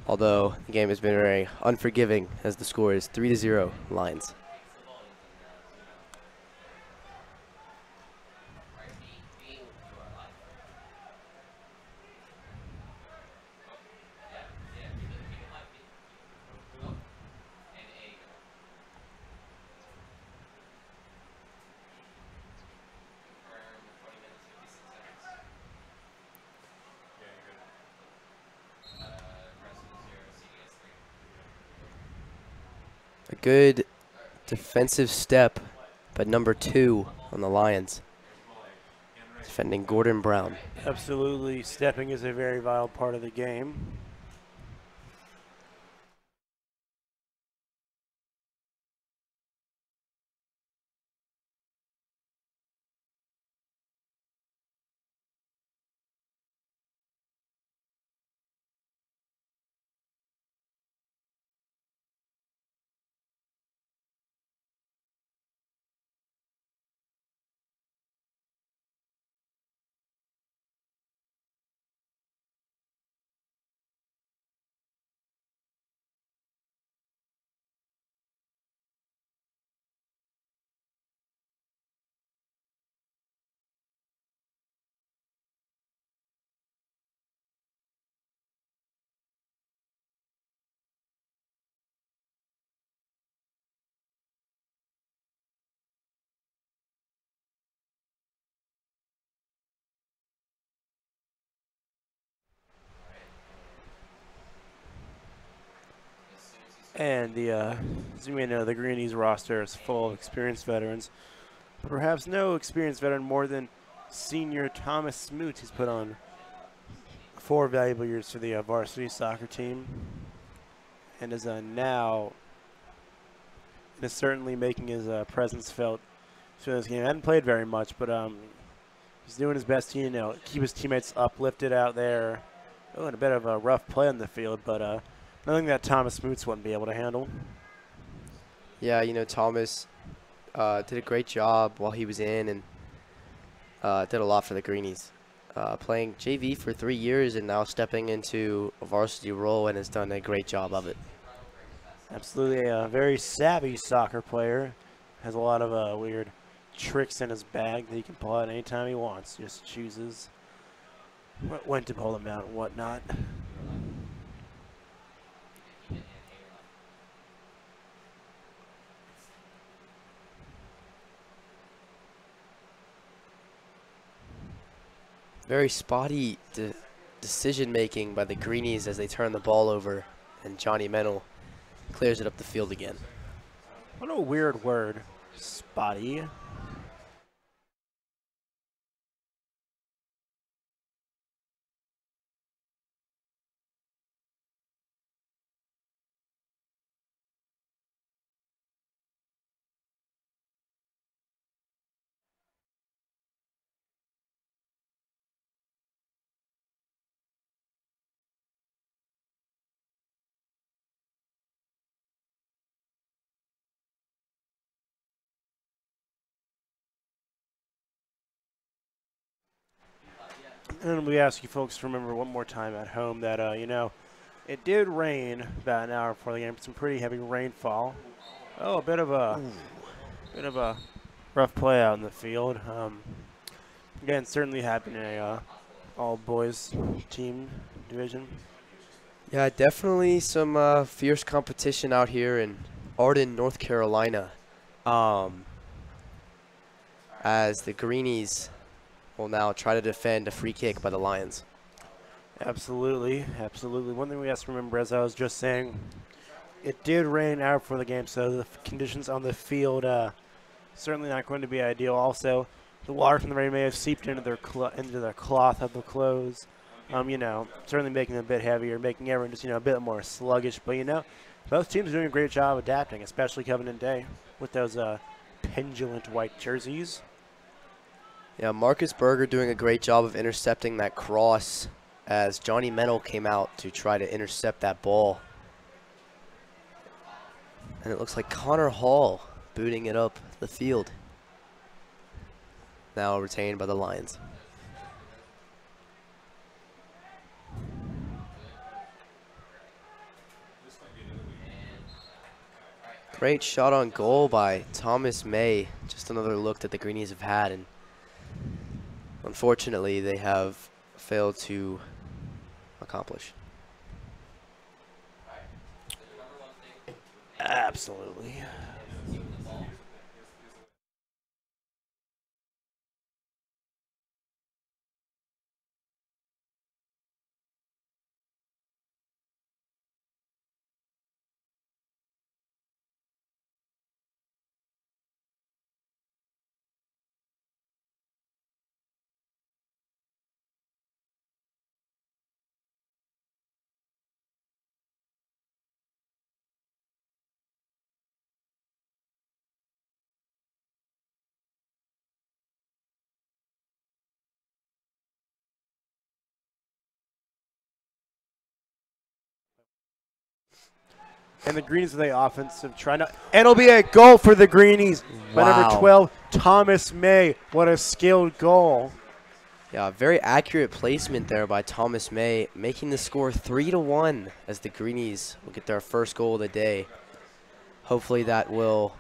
Although the game has been very unforgiving as the score is 3-0 Lions. A good defensive step, but number 2 on the Lions. Defending Gordon Brown. Absolutely, stepping is a very vital part of the game. And as you may know, the Greenies roster is full of experienced veterans. Perhaps no experienced veteran more than senior Thomas Smoot, who's put on 4 valuable years for the varsity soccer team, and is now certainly making his presence felt through this game. Hadn't played very much, but he's doing his best to, you know, keep his teammates uplifted out there. Oh, and a bit of a rough play on the field, but nothing that Thomas Smoots wouldn't be able to handle. Yeah, you know, Thomas did a great job while he was in, and did a lot for the Greenies. Playing JV for 3 years and now stepping into a varsity role, and has done a great job of it. Absolutely, a very savvy soccer player. Has a lot of weird tricks in his bag that he can pull out anytime he wants. Just chooses when to pull them out and whatnot. Very spotty decision making by the Greenies as they turn the ball over, and Johnny Mennel clears it up the field again. What a weird word, spotty. And we ask you folks to remember one more time at home that, you know, it did rain about an hour before the game. Some pretty heavy rainfall. Oh, a bit of a rough play out in the field. Again, certainly happened in a all-boys team division. Yeah, definitely some fierce competition out here in Arden, North Carolina. As the Greenies will now try to defend a free kick by the Lions. Absolutely, absolutely. One thing we have to remember, as I was just saying, it did rain out before the game, so the conditions on the field certainly not going to be ideal. Also, the water from the rain may have seeped into their cloth of the clothes, Certainly making it a bit heavier, making everyone just, a bit more sluggish. But, both teams are doing a great job adapting, especially Covenant Day with those pendulant white jerseys. Yeah, Marcus Berger doing a great job of intercepting that cross as Johnny Mennel came out to try to intercept that ball. And it looks like Connor Hall booting it up the field. Now retained by the Lions. Great shot on goal by Thomas May. Just another look that the Greenies have had, and unfortunately they have failed to accomplish. Absolutely. And the Greenies with the offensive trying to, and it'll be a goal for the Greenies by number 12, Thomas May. What a skilled goal. Yeah, very accurate placement there by Thomas May, making the score 3-1 as the Greenies will get their first goal of the day. Hopefully that will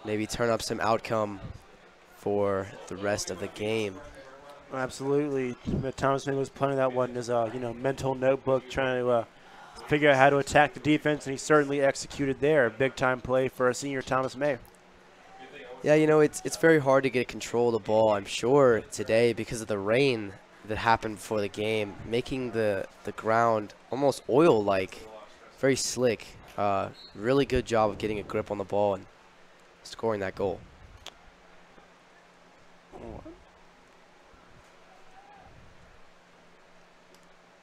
maybe turn up some outcome for the rest of the game. Absolutely. Thomas May was playing that one in his mental notebook, trying to figure out how to attack the defense, and he certainly executed there. A big-time play for a senior Thomas May. Yeah, it's very hard to get control of the ball, I'm sure, today because of the rain that happened before the game, making the ground almost oil-like, very slick. Really good job of getting a grip on the ball and scoring that goal.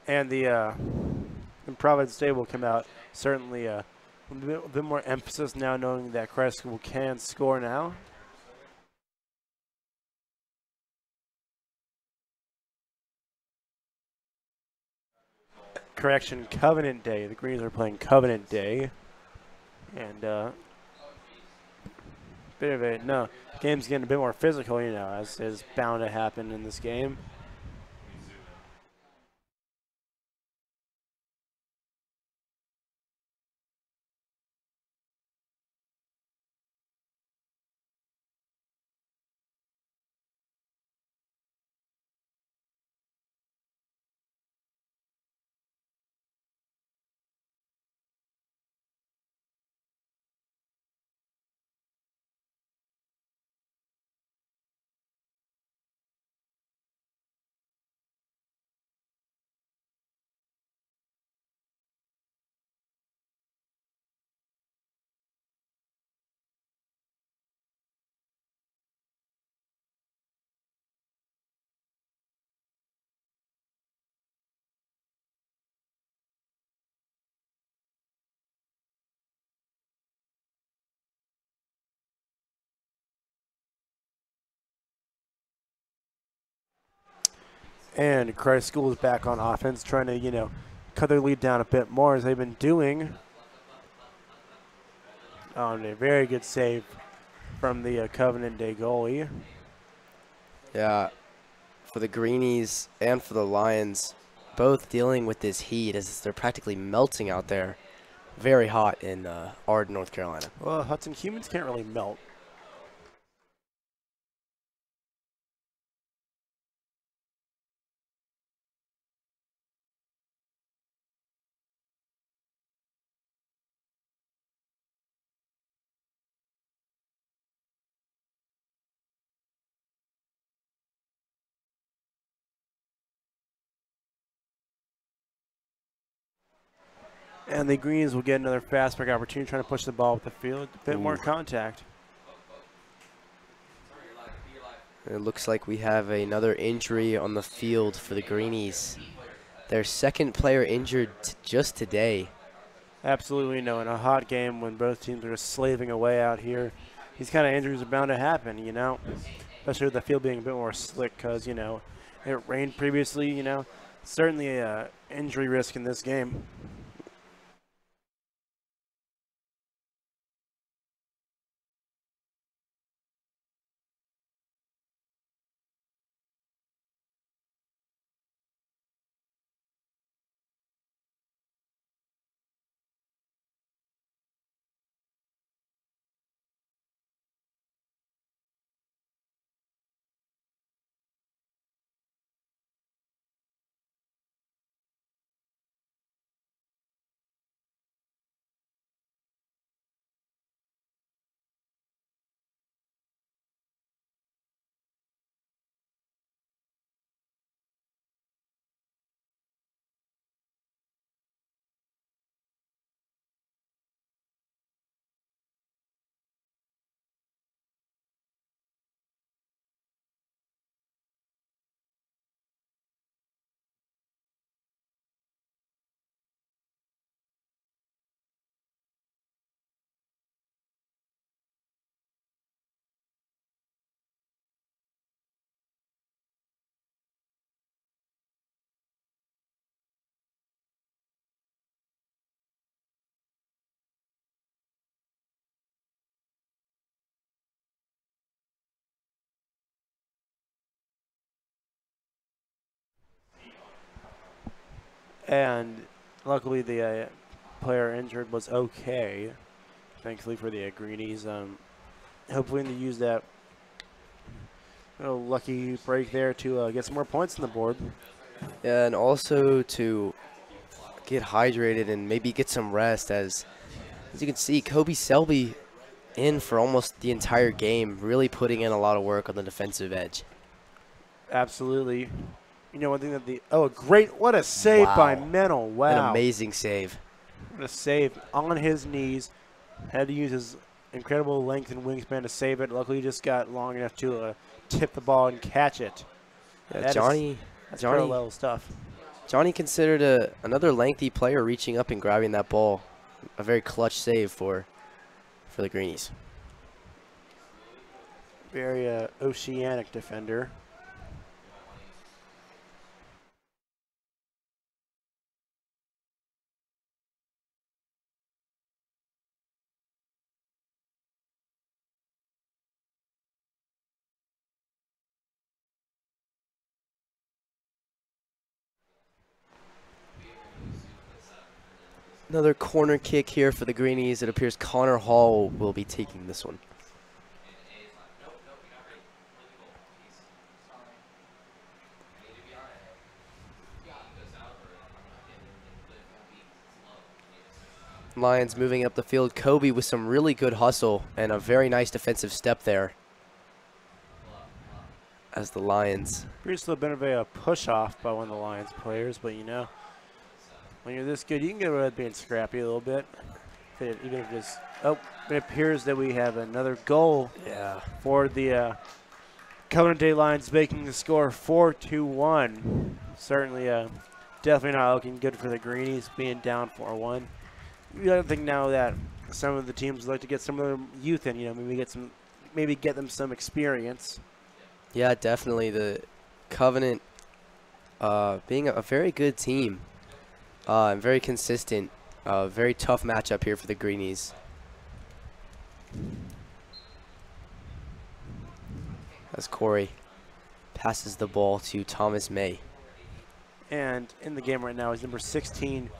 And the Providence Day will come out certainly a bit more emphasis now, knowing that Christ School can score now. Correction, Covenant Day. The Greens are playing Covenant Day. And game's getting a bit more physical, as is bound to happen in this game. And Christ School is back on offense, trying to, cut their lead down a bit more as they've been doing. Oh, and a very good save from the Covenant Day goalie. Yeah, for the Greenies and for the Lions, both dealing with this heat as they're practically melting out there. Very hot in Arden, North Carolina. Well, Hudson, humans can't really melt. And the Greens will get another fast break opportunity, trying to push the ball with the field. A bit more contact. It looks like we have another injury on the field for the Greenies. Their second player injured just today. Absolutely no. In a hot game when both teams are just slaving away out here, these kind of injuries are bound to happen, you know, especially with the field being a bit more slick because, you know, it rained previously, you know. Certainly a injury risk in this game. And luckily the player injured was okay, thankfully for the Greenies. Hopefully they use that little lucky break there to get some more points on the board. Yeah, and also to get hydrated and maybe get some rest. As you can see, Kobe Selby in for almost the entire game, really putting in a lot of work on the defensive edge. Absolutely. You know, one thing that what a save by Mennel. Wow. An amazing save. What a save on his knees. Had to use his incredible length and wingspan to save it. Luckily, he just got long enough to tip the ball and catch it. Yeah, That's pro level stuff. Johnny considered another lengthy player reaching up and grabbing that ball. A very clutch save for the Greenies. Very oceanic defender. Another corner kick here for the Greenies. It appears Connor Hall will be taking this one. Lions moving up the field. Kobe with some really good hustle and a very nice defensive step there. As the Lions. Appears to have been a bit of a push-off by one of the Lions players, but you know, when you're this good, you can get away with being scrappy a little bit. Even if it's, it appears that we have another goal for the Covenant Day Lions, making the score 4-1. Certainly, definitely not looking good for the Greenies, being down 4-1. You got to think now that some of the teams would like to get some of their youth in, you know, maybe get them some experience. Yeah, definitely. The Covenant being a very good team and very consistent. Very tough matchup here for the Greenies. As Corey passes the ball to Thomas May. And in the game right now is number 16,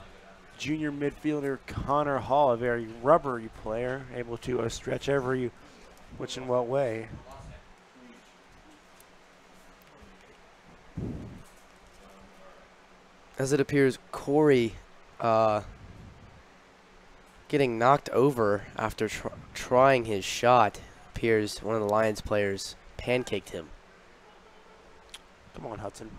junior midfielder Connor Hall, a very rubbery player, able to stretch every which and what way. As it appears, Corey getting knocked over after trying his shot. Appears one of the Lions players pancaked him. Come on, Hudson.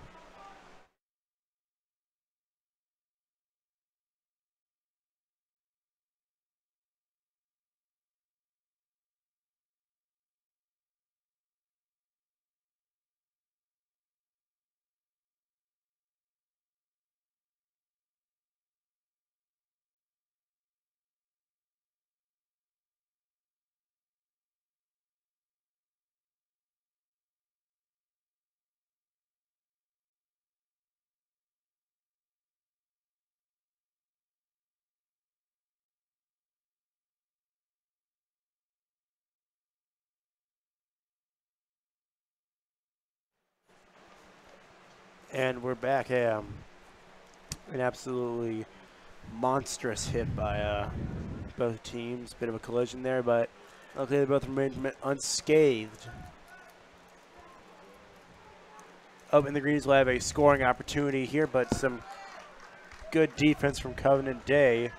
And we're back. An absolutely monstrous hit by both teams. Bit of a collision there, but luckily they both remained unscathed. Oh, and the Greenies will have a scoring opportunity here, but some good defense from Covenant Day.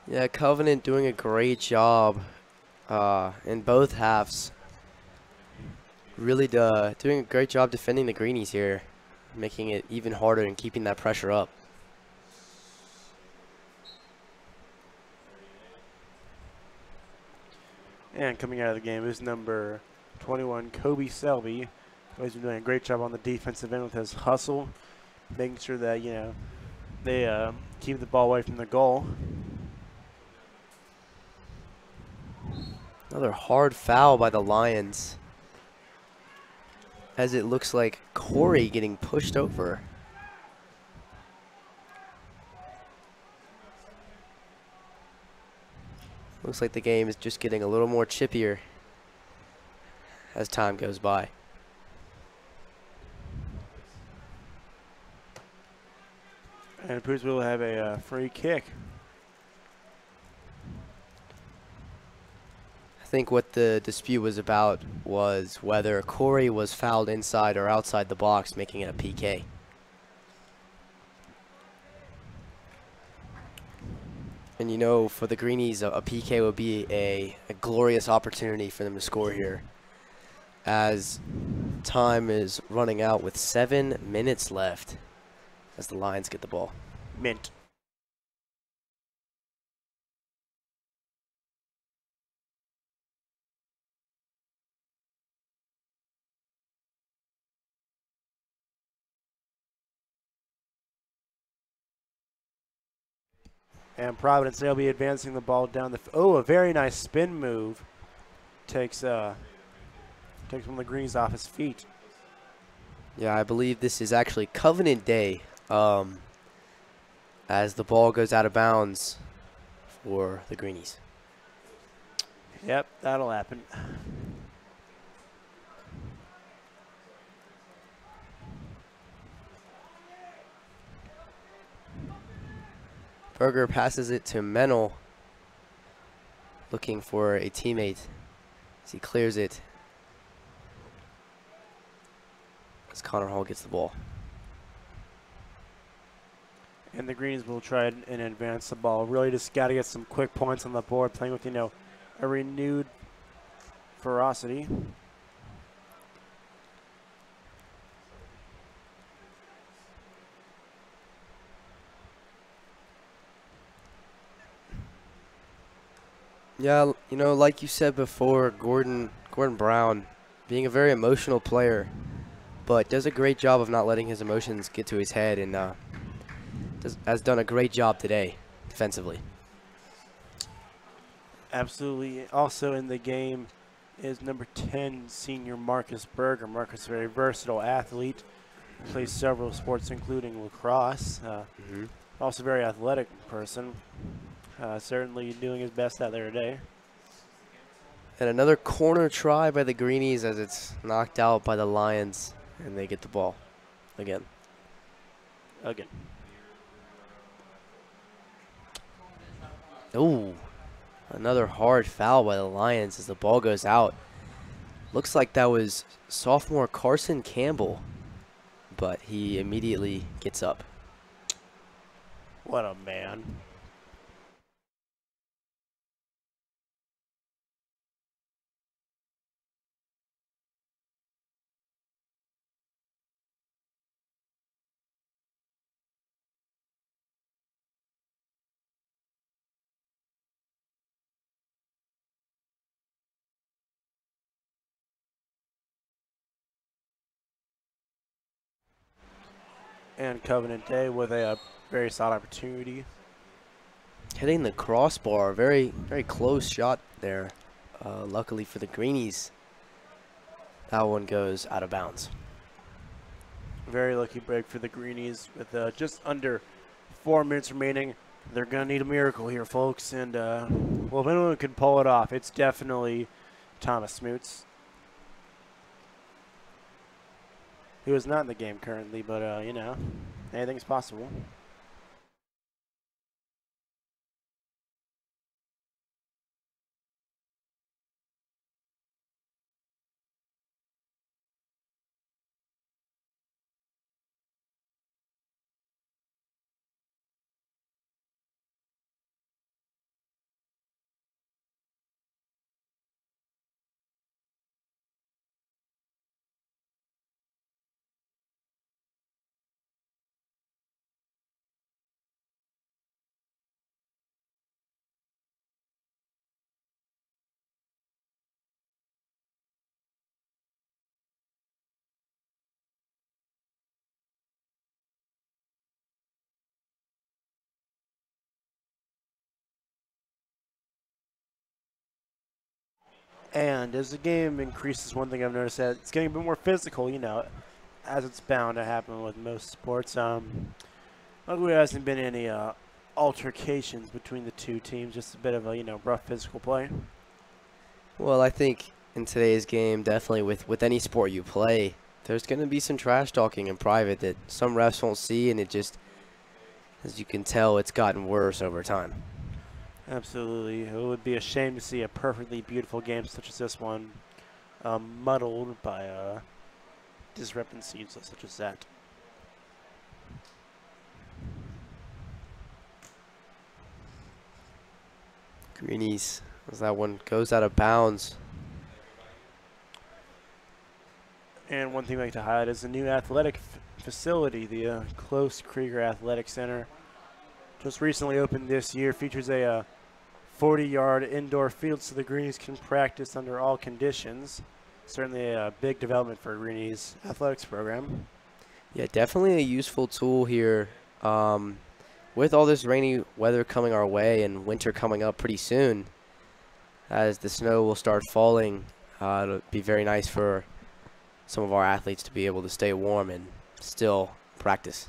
Yeah, Covenant doing a great job in both halves. Really doing a great job defending the Greenies here, making it even harder and keeping that pressure up. And coming out of the game is number 21, Kobe Selby. He's been doing a great job on the defensive end with his hustle, making sure that, you know, they keep the ball away from the goal. Another hard foul by the Lions, as it looks like Corey getting pushed over. Looks like the game is just getting a little more chippier as time goes by. And Pools will have a free kick. I think what the dispute was about was whether Corey was fouled inside or outside the box, making it a PK. And you know, for the Greenies, a PK would be a glorious opportunity for them to score here, as time is running out with 7 minutes left as the Lions get the ball. Mint. And Providence, they'll be advancing the ball down the. A very nice spin move. Takes one of the Greenies off his feet. Yeah, I believe this is actually Covenant Day, as the ball goes out of bounds for the Greenies. Yep, that'll happen. Berger passes it to Mennel, looking for a teammate as he clears it, as Connor Hall gets the ball. And the Greens will try and advance the ball. Really just got to get some quick points on the board, playing with, you know, a renewed ferocity. Yeah, you know, like you said before, Gordon Brown being a very emotional player, but does a great job of not letting his emotions get to his head, and has done a great job today defensively. Absolutely. Also in the game is number 10, senior Marcus Berger. Marcus is a very versatile athlete. Plays several sports, including lacrosse. Also a very athletic person. Certainly doing his best out there today. And another corner try by the Greenies as it's knocked out by the Lions, and they get the ball again. Ooh, another hard foul by the Lions as the ball goes out. Looks like that was sophomore Carson Campbell, but he immediately gets up. What a man. And Covenant Day with a very solid opportunity. Hitting the crossbar, very close shot there. Luckily for the Greenies, that one goes out of bounds. Very lucky break for the Greenies with just under 4 minutes remaining. They're going to need a miracle here, folks. And, well, if anyone can pull it off, it's definitely Thomas Smoots. who is not in the game currently, but, you know, anything's possible. And as the game increases, one thing I've noticed that it's getting a bit more physical, you know, as it's bound to happen with most sports. Luckily, there hasn't been any altercations between the two teams, just a bit of a, you know, rough physical play. Well, I think in today's game, definitely with any sport you play, there's going to be some trash talking in private that some refs won't see, and it just, as you can tell, it's gotten worse over time. Absolutely. It would be a shame to see a perfectly beautiful game such as this one muddled by discrepancies such as that. Greenies, as that one goes out of bounds. And one thing I'd like to highlight is the new athletic facility, the Close Krieger Athletic Center. Just recently opened this year, features a 40-yard indoor field so the Greenies can practice under all conditions. Certainly a big development for Greenies athletics program. Yeah, definitely a useful tool here. With all this rainy weather coming our way and winter coming up pretty soon, as the snow will start falling, it'll be very nice for some of our athletes to be able to stay warm and still practice.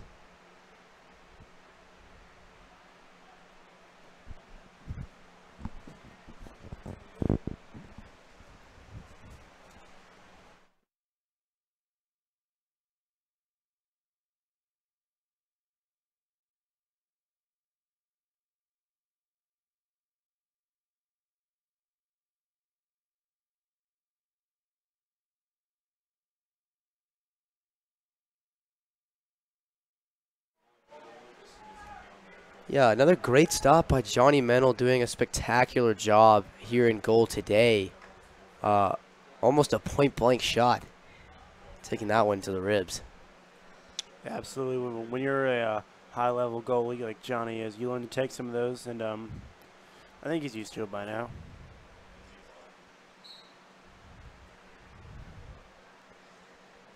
Yeah, another great stop by Johnny Mennel, doing a spectacular job here in goal today. Almost a point-blank shot, taking that one to the ribs. Absolutely. When you're a high-level goalie like Johnny is, you learn to take some of those, and I think he's used to it by now.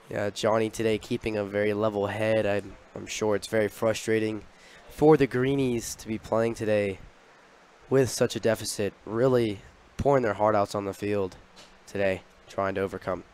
Yeah, Johnny today keeping a very level head. I'm sure it's very frustrating for the Greenies to be playing today with such a deficit, really pouring their heart outs on the field today, trying to overcome.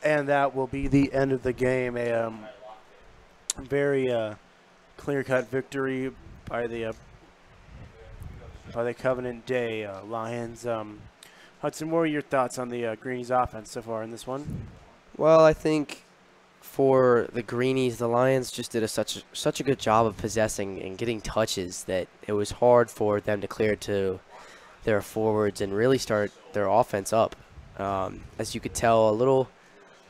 And that will be the end of the game. A very clear-cut victory by the Covenant Day Lions. Hudson, what are your thoughts on the Greenies offense so far in this one? Well, I think for the Greenies, the Lions just did such a good job of possessing and getting touches that it was hard for them to clear to their forwards and really start their offense up. As you could tell, a little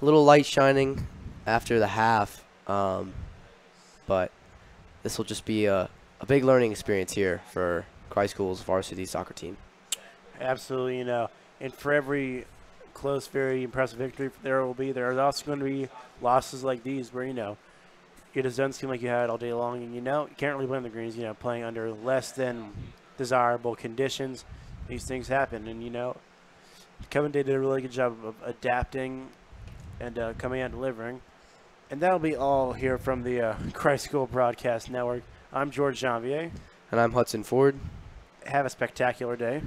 a little light shining after the half, but this will just be a big learning experience here for Christ School's varsity soccer team. Absolutely, and for every close, very impressive victory there's also going to be losses like these where, it just doesn't seem like you had it all day long, and, you can't really blame the Greens, playing under less than desirable conditions. These things happen, and, Coventry did a really good job of adapting and coming out and delivering. And that'll be all here from the Christ School Broadcast Network. I'm George Janvier. And I'm Hudson Ford. Have a spectacular day.